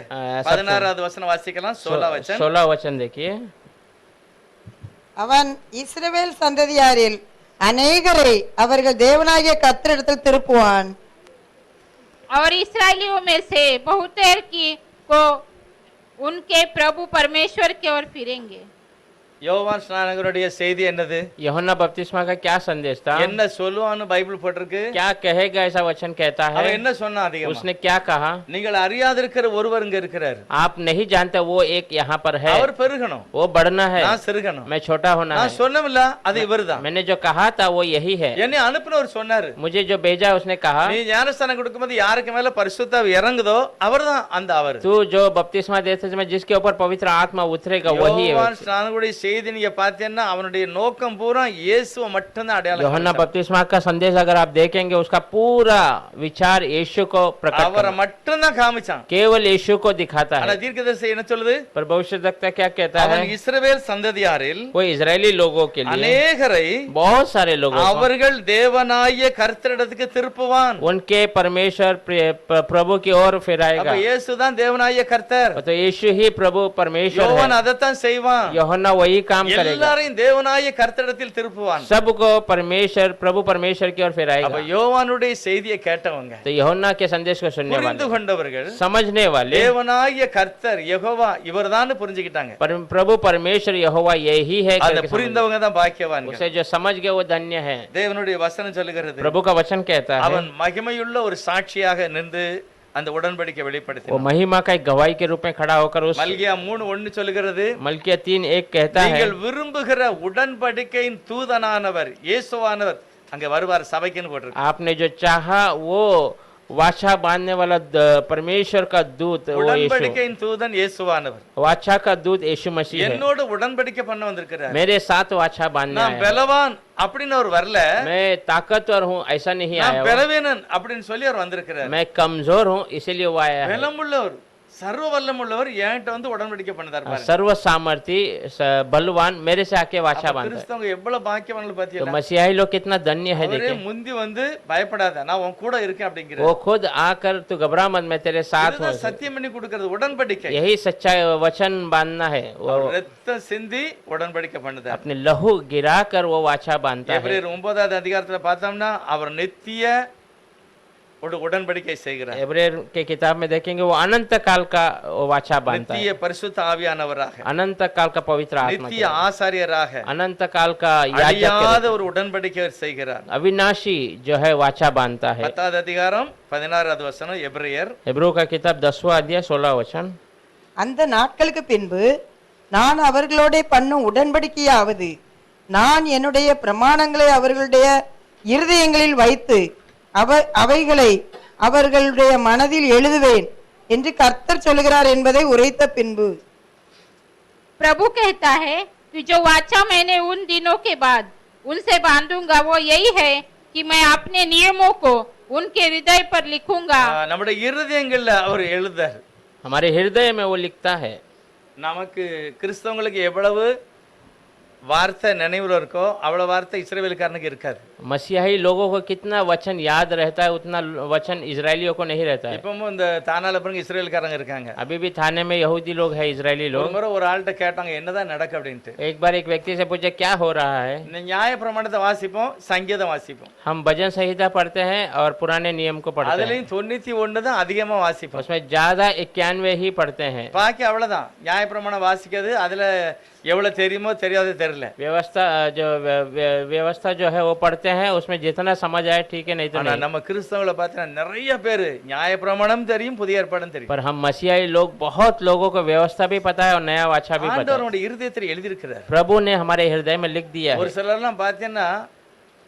A: 16வது வசனம் வாசிக்கலாம். 16 வசனம்
B: 16 वचन देखिए,
D: அவன் இஸ்ரவேல் சந்ததியாரில் அநேகரை அவர்கள் தேவனாகிய கர்த்தரிடத்தில் திருப்புவான்,
C: और इस्राएलियों में से बहुतेर की को उनके प्रभु परमेश्वर की ओर फिरेंगे।
A: யோவான் ஸ்நானகருடைய செய்தி என்னது?
B: यूहन्ना बपतिस्मा का क्या संदेश था?
A: என்ன சொல்லுவான்னு பைபிள் போட்டிருக்கு.
B: क्या कहेगा ऐसा वचन कहता है?
A: அவன் என்ன சொன்னா அதிகமா?
B: उसने क्या कहा?
A: நீங்கள் அறியாதிருக்கிற ஒருவர் இங்க இருக்கிறார்.
B: आप नहीं जानते वो एक यहाँ पर है,
A: அவர் பெருகணும்,
B: वो बढ़ना है,
A: நான் சிறுகணும்.
B: मैं छोटा होना है।
A: நான் சொன்னமில்ல, அது இவர்தான்.
B: मैंने जो कहा था वो यही है।
A: என்னை அனுப்பினவர் சொன்னாரு,
B: मुझे जो भेजा उसने कहा,
A: நீ ஞானஸ்தானம் கொடுக்கும்போது யாருக்கு மேல பரிசுத்த ஆவி இறங்குதோ அவர்தான் அந்த அவர்.
B: तू जो बपतिस्मा देते समय जिसके ऊपर पवित्र आत्मा उतरेगा वही है।
A: யோவான் ஸ்நானகருடைய செய்தி நீங்க பார்த்தீங்கன்னா அவனுடைய நோக்கம் பூரா இயேசுவை மட்டும்தான் அடையாளம்
B: यूहन्ना
A: காமிச்சான்.
B: बपतिस्मा का संदेश अगर आप देखेंगे उसका पूरा विचार यीशु को प्रकट
A: அவரை
B: करना,
A: மட்டும்தான் காமிச்சான்.
B: केवल यीशु को दिखाता
A: ஆனா
B: है।
A: தீர்க்கதரிசி என்ன சொல்லுது?
B: पर भविष्यवक्ता क्या कहता
A: அவன்
B: है?
A: இஸ்ரவேல் சந்ததியாரில்
B: वो इजरायली लोगों के लिए,
A: அநேகரை
B: बहुत सारे लोगों को
A: அவர்கள் தேவனாகிய கர்த்தரிடத்துக்கு திருப்புவான்.
B: उनके परमेश्वर प्रभु की ओर फिराएगा।
A: அப்ப இயேசுதான் தேவனாகிய கர்த்தர்.
B: तो यीशु ही प्रभु परमेश्वर
A: யோவான்
B: है।
A: அதைத்தான் செய்வான்.
B: यूहन्ना वही काम करेगा,
A: எல்லாரையும் தேவனாகிய கர்த்தரிடத்தில் திருப்புவான்.
B: सबको परमेश्वर प्रभु परमेश्वर की ओर
A: அப்ப
B: फिराएगा।
A: யோவானுடைய செய்தியை கேட்டவங்க,
B: तो यूहन्ना के संदेश को सुनने
A: புரிந்து
B: वाले,
A: கொண்டவர்கள்
B: समझने वाले,
A: தேவனாகிய கர்த்தர் யெகோவா இவர்தான் புரிஞ்சுக்கிட்டாங்க.
B: प्रभु परमेश्वर यहोवा यही है
A: அதை
B: करके समझ-
A: புரிந்தவங்க தான் பாக்கியவான்கள்.
B: उसे जो समझ गए वो धन्य है।
A: தேவனுடைய வசனம் சொல்லுகிறது,
B: प्रभु का वचन कहता है
A: அவன் மகிமையுள்ள ஒரு சாட்சியாக நின்று அந்த உடன்படிக்கை
B: वो
A: வெளிப்படுத்தினான்.
B: महिमा का एक गवाही के रूप में खड़ा होकर उस
A: மல்கியா 3:1 சொல்லுகிறது,
B: मलकिया 3:1 कहता है,
A: நீங்கள் விரும்புகிற உடன்படிக்கையின் தூதனானவர் இயேசுவானவர் அங்க வருவார் சபைக்குன்னு போட்டிருக்கு.
B: आपने जो चाहा वो वाचा बांधने वाला परमेश्वर का दूत वो यीशु,
A: உடன்படிக்கையின் தூதன் இயேசுவானவர்
B: वाचा का दूत यीशु मसीह है।
A: என்னோட உடன்படிக்கை பண்ண வந்திருக்கிறார்.
B: मेरे साथ वाचा बांधने
A: நான்
B: आया है।
A: பலவான் அப்படின்னு அவர் வரல,
B: मैं ताकतवर हूँ ऐसा नहीं
A: நான்
B: आया हूँ।
A: பலவீனன் அப்படின்னு சொல்லி அவர் வந்திருக்கிறார்.
B: मैं कमजोर हूँ इसीलिए वो आया है।
A: பலமுள்ளவர் சர்வ வல்லமுள்ளவர் என்கிட்ட வந்து உடன்படிக்கை பண்ணதார் பாருங்க.
B: सर्व सामर्थी बलवान मेरे से आके वाचा बांधता है।
A: கிறிஸ்தவங்க எவ்வளவு பாக்கியவான்கள்
B: तो
A: பாத்தீங்களா?
B: मसीहाई लोग कितना धन्य है
A: அவரே
B: देखे।
A: முந்தி வந்து பயப்படாத நான் உன் கூட இருக்கேன் அப்படிங்கிறார்.
B: वो खुद आकर तू घबरा मत मैं तेरे साथ हूँ।
A: இதுதான் சத்தியம் பண்ணி கொடுக்கிறது உடன்படிக்கை.
B: यही सच्चाई वचन बांधना है। वो
A: அவர் ரத்தம் சிந்தி உடன்படிக்கை பண்ணுதார்.
B: अपने लहू गिरा कर वो वाचा बांधता है।
A: எபிரேயர் 9வது அதிகாரத்துல பார்த்தோம்னா அவர் நித்திய ஒரு உடன்படிக்கை செய்கிறார்.
B: इब्राहिम के किताब में देखेंगे वो अनंत काल का वो वाचा बांधता
A: நித்திய
B: है।
A: பரிசுத்த ஆவியானவராக,
B: अनंत काल का पवित्र आत्मा
A: நித்திய
B: के,
A: ஆசாரியராக,
B: अनंत काल का याजक के
A: அழியாத
B: रूप
A: ஒரு உடன்படிக்கை அவர் செய்கிறார்.
B: में, अविनाशी जो है वाचा बांधता है।
A: 10வது அதிகாரம் 16வது வசனம் எபிரேயர்.
B: इब्राहिम का किताब 10वां अध्याय 16 वचन,
D: அந்த நாட்களுக்கு பின்பு நான் அவர்களோட பண்ணும் உடன்படிக்கையாவது நான் என்னுடைய பிரமாணங்களை அவர்களுடைய இருதயங்களில் வைத்து அவைகளை அவர்களுடைய மனதில் எழுதுவேன் என்று கர்த்தர் சொல்கிறார் என்பதை உரைத்த பின்பு
C: प्रभु कहता है कि जो वाचा मैंने उन दिनों के बाद उनसे बांधूंगा वो यही है कि मैं अपने नियमों को उनके हृदय पर लिखूंगा।
A: நம்முடைய இருதயங்கள்ல அவர் எழுதார்.
B: हमारे हृदय में वो लिखता है।
A: நமக்கு கிறிஸ்தவங்களுக்கு எவ்வளவு வார்த்தை நினைவுல இருக்கோ அவ்வளவு வார்த்தை இஸ்ரவேல்காரனுக்கு இருக்காது.
B: मसीहाई लोगों को कितना वचन याद रहता है उतना वचन इजरायलियों को नहीं रहता है।
A: இப்பவும் இந்த தானால பிறகு இஸ்ரவேல்காரங்க இருக்காங்க.
B: अभी भी थाने में यहूदी लोग हैं, इजरायली
A: ஒரு
B: लोग।
A: முறை ஒரு ஆள்கிட்ட கேட்டாங்க என்னதான் நடக்கு அப்படின்ட்டு.
B: एक बार एक व्यक्ति से पूछे क्या हो रहा है।
A: இந்த நியாய பிரமாணத்தை வாசிப்போம், சங்கீதம் வாசிப்போம்.
B: हम भजन संहिता पढ़ते हैं और पुराने नियम को पढ़ते हैं।
A: அதுலயும் 91 தான் அதிகமா வாசிப்போம்.
B: उसमें ज्यादा 91 ही पढ़ते हैं।
A: பாக்கி அவ்வளவுதான். நியாய பிரமாணம் வாசிக்கிறது அதுல எவ்வளவு தெரியுமோ தெரியாதோ தெரியல.
B: व्यवस्था जो है वो पढ़ते हैं, उसमें जितना समझ आए ठीक है, नहीं तो
A: ஆனா
B: नहीं।
A: நம்ம கிறிஸ்தவங்களை பார்த்தீங்கன்னா நிறைய பேரு நியாய பிரமாணம் தெரியும், புதிய ஏற்பாடும் தெரியும்.
B: पर हम मसीहाई लोग बहुत लोगों को व्यवस्था भी पता है और नया वाचा भी पता है।
A: ஆண்டவருடைய இருதயத்தில் எழுதியிருக்கிறார்.
B: प्रभु ने हमारे हृदय में लिख दिया
A: ஒரு
B: है।
A: சிலர்லாம் பார்த்தீங்கன்னா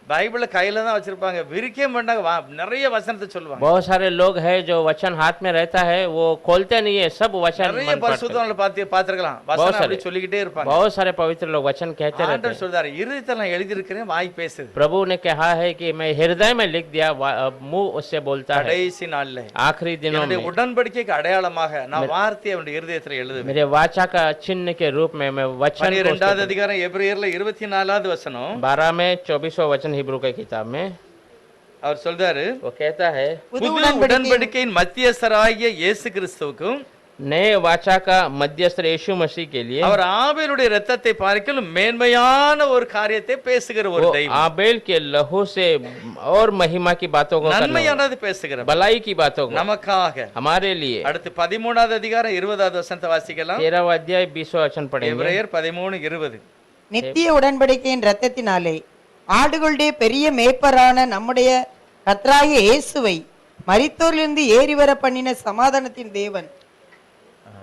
A: பைபிளை கையில தான் வச்சிருப்பாங்க, விரிக்கவே மாட்டாங்க, நிறைய வசனத்தை சொல்லுவாங்க.
B: बहुत सारे लोग हैं जो वचन हाथ में रहता है वो खोलते नहीं है, सब वचन
A: நிறைய
B: मन पढ़ते हैं।
A: பரிசுத்தவான்களை பார்த்திருக்கலாம், வசனம் அப்படி சொல்லிக்கிட்டே இருப்பாங்க.
B: बहुत सारे पवित्र लोग वचन कहते रहते
A: ஆண்டவர்
B: हैं।
A: சொல்றாரு இருதயத்தில் நான் எழுதியிருக்கிறேன், வாய் பேசுது.
B: प्रभु ने कहा है कि मैं हृदय में लिख दिया, मुंह उससे बोलता है।
A: கடைசி நாள்ல
B: आखिरी दिनों
A: என்னுடைய
B: में
A: உடன்படிக்கைக்கு அடையாளமாக நான் வார்த்தையை அவனுடைய இருதயத்தில் எழுதுவேன்.
B: मेरे वाचा का चिन्ह के रूप में मैं वचन को
A: 12வது அதிகாரம் எபிரேயர்ல 24வது வசனம்
B: 12 में 24वां वचन हिब्रू के किताब में
A: அவர் சொல்றாரு,
B: वो कहता है,
A: புது உடன்படிக்கையின் மத்தியஸ்தராகிய இயேசு கிறிஸ்துவுக்கும்
B: नए वाचा का मध्यस्थ यीशु मसीह के लिए
A: அவர் ஆபேலுடைய இரத்தத்தை பார்க்கிலும் மேன்மையான ஒரு காரியத்தை பேசுகிற ஒரு
B: वो
A: தெய்வம்,
B: आबेल के लहू से और महिमा की बातों को करने वाला,
A: நன்மையானது பேசுகிற
B: भलाई की बातों को
A: நமக்காக.
B: हमारे लिए।
A: அடுத்து 13வது அதிகாரம் 20வது வசனத்தை வாசிக்கலாம்.
B: 13वां अध्याय 20वां वचन पढ़ेंगे।
A: எபிரேயர் 13:20.
D: நித்திய உடன்படிக்கையின் இரத்தத்தினாலே ஆடுகளுடைய பெரிய மேய்ப்பரான நம்முடைய கர்த்தராகிய இயேசுவை மரித்தோரிலிருந்து ஏறி வர பண்ணின சமாதானத்தின் தேவன்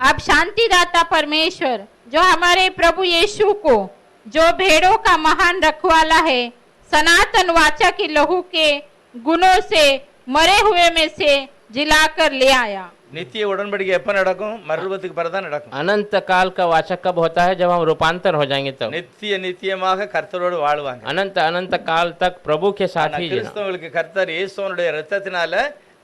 C: अब शांतिदाता परमेश्वर जो हमारे प्रभु यीशु को जो भेड़ों का महान रखवाला है सनातन वाचा की लहू के गुणों से मरे हुए में से जिलाकर ले आया।
A: நித்திய உடன்படிக்கை எப்ப நடக்கும்? மறுரூபத்துக்கு பிறகுதான் நடக்கும்.
B: अनंत काल का वाचा कब होता है? जब हम रूपांतर हो जाएंगे तब।
A: நித்தியமாக கர்த்தரோடு வாழ்வாங்க.
B: अनंत अनंत काल तक प्रभु के साथ ही जीना।
A: கிறிஸ்தவர்களுக்கு கர்த்தர் இயேசுவினுடைய இரத்தத்தினால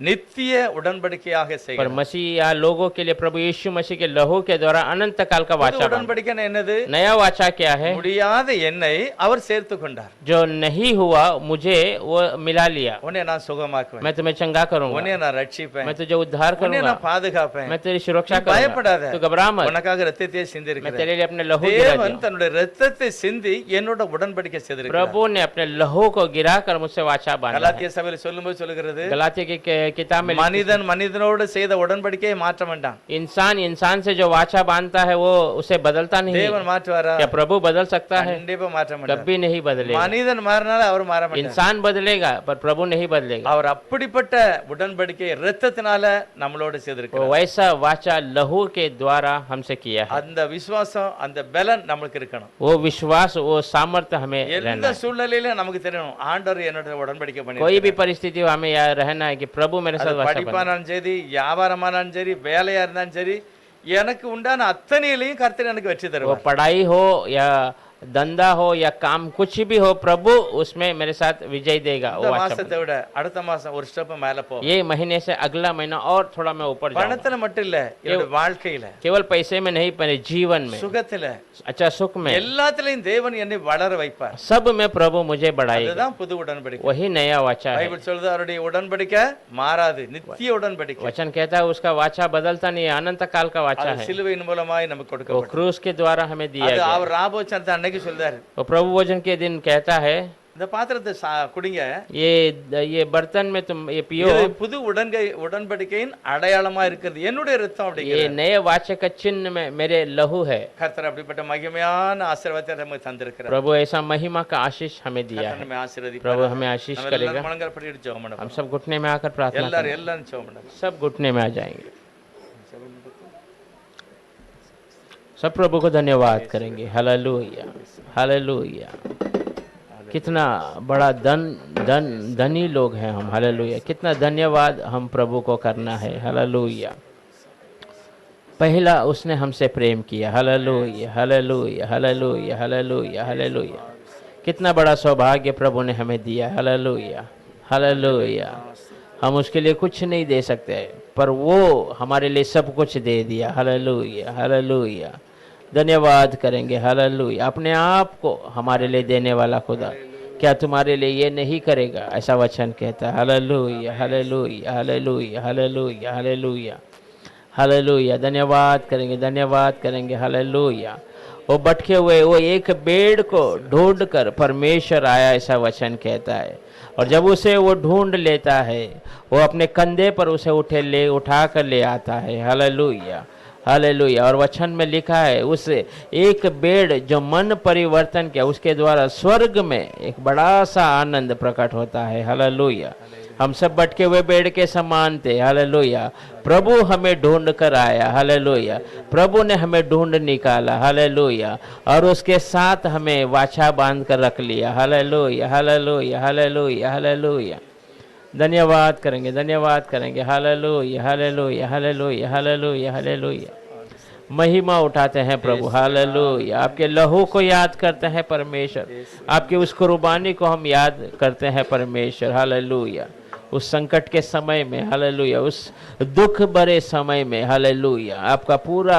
A: नित्य உடன்படிக்கையாக
B: पर
A: செய்கிறார்.
B: मसीह या लोगों के लिए प्रभु यीशु मसीह के लहू के द्वारा अनंत काल का वाचा बांधा।
A: உடன்படிக்கை என்னது?
B: नया वाचा क्या है?
A: முடியாத என்னை அவர் சேர்த்து கொண்டார்.
B: जो नहीं हुआ मुझे वो मिला लिया।
A: உன்னை நான் சுகமாக்குவேன்.
B: मैं तुम्हें चंगा करूंगा।
A: உன்னை நான் ரட்சிப்பேன்.
B: मैं तुझे उद्धार
A: உன்னை
B: करूंगा।
A: நான் பாதுகாப்பேன்.
B: मैं तेरी सुरक्षा
A: நீ பயப்படாத.
B: करूंगा। तू घबरा मत।
A: உனக்காக இரத்தத்தை
B: मैं
A: சிந்திருக்கிறேன்.
B: तेरे लिए अपने लहू गिरा
A: தேவன்
B: दिया।
A: தன்னுடைய இரத்தத்தை சிந்தி என்னோட உடன்படிக்கை செய்திருக்கிறார்.
B: प्रभु ने अपने लहू को गिराकर मुझसे वाचा बांधा है।
A: கலாத்திய சபையில் சொல்லும்போது சொல்லுகிறது,
B: गलातिया की किताब में
A: மனிதன் மனிதனோடு செய்த உடன்படிக்கையை மாற்ற வேண்டாம்.
B: इंसान इंसान से जो वाचा बांधता है वो उसे बदलता नहीं है।
A: தேவன் மாற்றுவாரா?
B: क्या प्रभु बदल सकता है?
A: கண்டிப்பா மாற்ற மாட்டார்.
B: कभी नहीं बदलेगा।
A: மனிதன் மாறினால அவர் மாற மாட்டார்.
B: इंसान बदलेगा पर प्रभु नहीं बदलेगा।
A: அவர் அப்படிப்பட்ட உடன்படிக்கை இரத்தத்தினால நம்மளோடு
B: वो
A: செய்திருக்கிறார்.
B: वैसा वाचा लहू के द्वारा हमसे किया है।
A: அந்த விசுவாசம் அந்த பலன் நமக்கு இருக்கணும்.
B: वो विश्वास वो सामर्थ्य हमें रहना
A: எந்த
B: है।
A: சூழ்நிலையில நமக்கு தெரியணும் ஆண்டவர் என்னோட உடன்படிக்கை
B: कोई भी
A: பண்ணியிருக்கிறார்.
B: परिस्थिति हो हमें याद रहना है कि प्रभु मेरे साथ वाचा बांधा।
A: படிப்பானாலும் சரி, வியாபாரமானாலும் சரி, வேலையா இருந்தாலும் சரி, எனக்கு உண்டான அத்தனையிலையும் கர்த்தர் எனக்கு வெற்றி
B: वो
A: தருவார்.
B: पढ़ाई हो या धंधा हो या काम कुछ भी हो प्रभु उसमें मेरे साथ विजय देगा।
A: இந்த
B: वो वाचा
A: மாசத்தை விட அடுத்த மாசம் ஒரு ஸ்டெப் மேல போ.
B: ये महीने से अगला महीना और थोड़ा मैं ऊपर जाऊंगा।
A: பணத்துல மட்டும் இல்ல, என்னோட வாழ்க்கையில,
B: केवल पैसे में नहीं मेरे जीवन में,
A: சுகத்துல,
B: अच्छा सुख में,
A: எல்லாத்துலயும் தேவன் என்னை வளர வைப்பார்.
B: सब में प्रभु मुझे बढ़ाएगा।
A: அதுதான் புது உடன்படிக்கை.
B: वही नया वाचा है।
A: பைபிள் சொல்லுது அவருடைய உடன்படிக்கை மாறாது, நித்திய உடன்படிக்கை.
B: वचन कहता है उसका वाचा बदलता नहीं है, अनंत काल का वाचा
A: அது
B: है।
A: சிலுவையின் மூலமாய் நமக்கு
B: वो
A: கொடுக்கப்பட்டது.
B: क्रूस के द्वारा हमें दिया
A: அது
B: गया।
A: அவர் ராபோச்சனத்தை அன்னைக்கு சொல்றாரு,
B: वो प्रभु भोजन के दिन कहता है
A: இந்த பாத்திரத்தை குடிங்க,
B: ये बर्तन में तुम ये पियो,
A: இது புது உடன்படிக்கையின் அடையாளமா இருக்கிறது, என்னுடைய ரத்தம்
B: ये
A: அப்படிங்கிறது.
B: नए वाचे का चिन्ह में मेरे लहू है।
A: கர்த்தர் அப்படிப்பட்ட மகிமையான ஆசீர்வாதத்தை நமக்கு தந்திருக்கிறார்.
B: प्रभु ऐसा महिमा का आशीष हमें दिया
A: கர்த்தர்
B: है।
A: நம்மை ஆசீர்வதிப்பார்.
B: प्रभु हमें आशीष
A: நம்ம
B: करेगा।
A: எல்லாரும் முழங்கால் படியிட்டு ஜெபம்
B: हम
A: பண்ணுவோம்.
B: सब घुटने में आकर प्रार्थना
A: எல்லாரும்
B: करेंगे।
A: எல்லாரும் ஜெபம் பண்ணுவோம்.
B: सब घुटने में आ जाएंगे। सब प्रभु को धन्यवाद करेंगे। Hallelujah hallelujah. कितना बड़ा धनी लोग हैं हम। हालेलुया। कितना धन्यवाद हम प्रभु को करना है। हालेलुया। पहला उसने हमसे प्रेम किया। हालेलुया हालेलुया हालेलुया हालेलुया हालेलुया। कितना बड़ा सौभाग्य प्रभु ने हमें दिया। Hallelujah hallelujah. हम उसके लिए कुछ नहीं दे सकते पर वो हमारे लिए सब कुछ दे दिया। Hallelujah hallelujah. धन्यवाद करेंगे। हालेलुया। अपने आप को हमारे लिए देने वाला खुदा क्या तुम्हारे लिए ये नहीं करेगा? ऐसा वचन कहता है। हालेलुया हालेलुया हालेलुया हालेलुया हालेलुया हालेलुया। धन्यवाद करेंगे धन्यवाद करेंगे। हालेलुया। वो भटके हुए वो एक भेड़ को ढूंढ कर परमेश्वर आया, ऐसा वचन कहता है। और जब उसे वो ढूंढ लेता है वो अपने कंधे पर उसे उठा कर ले आता है। Hallelujah hallelujah. और वचन में लिखा है उस एक भेड़ जो मन परिवर्तन किया उसके द्वारा स्वर्ग में एक बड़ा सा आनंद प्रकट होता है। हालेलुया। हम सब भटके हुए भेड़ के समान थे। हालेलुया। प्रभु हमें ढूंढ कर आया। हालेलुया। प्रभु ने हमें ढूंढ निकाला। हालेलुया। और उसके साथ हमें वाचा बांध कर रख लिया। हालेलुया हालेलुया हालेलुया हालेलुया। धन्यवाद करेंगे धन्यवाद करेंगे। हालेलुया हालेलुया हालेलुया हालेलुया हालेलुया। महिमा उठाते हैं प्रभु। हालेलुया। आपके लहू को याद करते हैं परमेश्वर, आपके उस कुर्बानी को हम याद करते हैं परमेश्वर। हालेलुया। उस संकट के समय में, हालेलुया, उस दुख भरे समय में, हालेलुया, आपका पूरा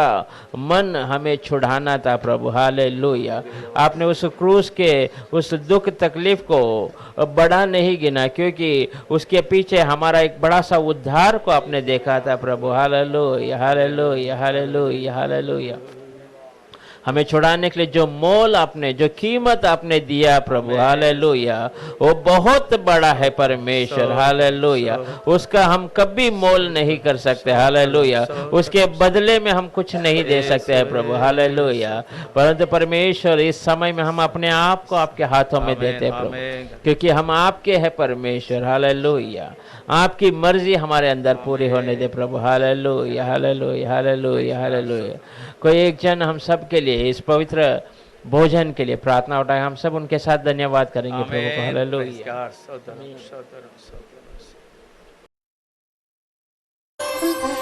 B: मन हमें छुड़ाना था प्रभु। हालेलुया। आपने उस क्रूस के उस दुख तकलीफ को बड़ा नहीं गिना क्योंकि उसके पीछे हमारा एक बड़ा सा उद्धार को आपने देखा था प्रभु। हालेलुया हालेलुया हालेलुया हालेलुया। हमें छुड़ाने के लिए जो मोल आपने, जो कीमत आपने दिया प्रभु, हालेलुया, वो बहुत बड़ा है परमेश्वर, हालेलुया। उसका हम कभी मोल नहीं कर सकते, हालेलुया। उसके बदले में हम कुछ नहीं दे सकते हैं प्रभु, हालेलुया। परंतु परमेश्वर इस समय में हम अपने आप को आपके हाथों में देते हैं प्रभु, क्योंकि हम आपके हैं परमेश्वर, हालेलुया। आपकी मर्जी हमारे अंदर पूरी होने दे प्रभु, हालेलुया, हालेलुया, हालेलुया, हालेलुया। कोई एक जन हम सब के लिए इस पवित्र भोजन के लिए प्रार्थना उठाए, हम सब उनके साथ धन्यवाद करेंगे प्रभु को, हालेलुया।
A: आमेन।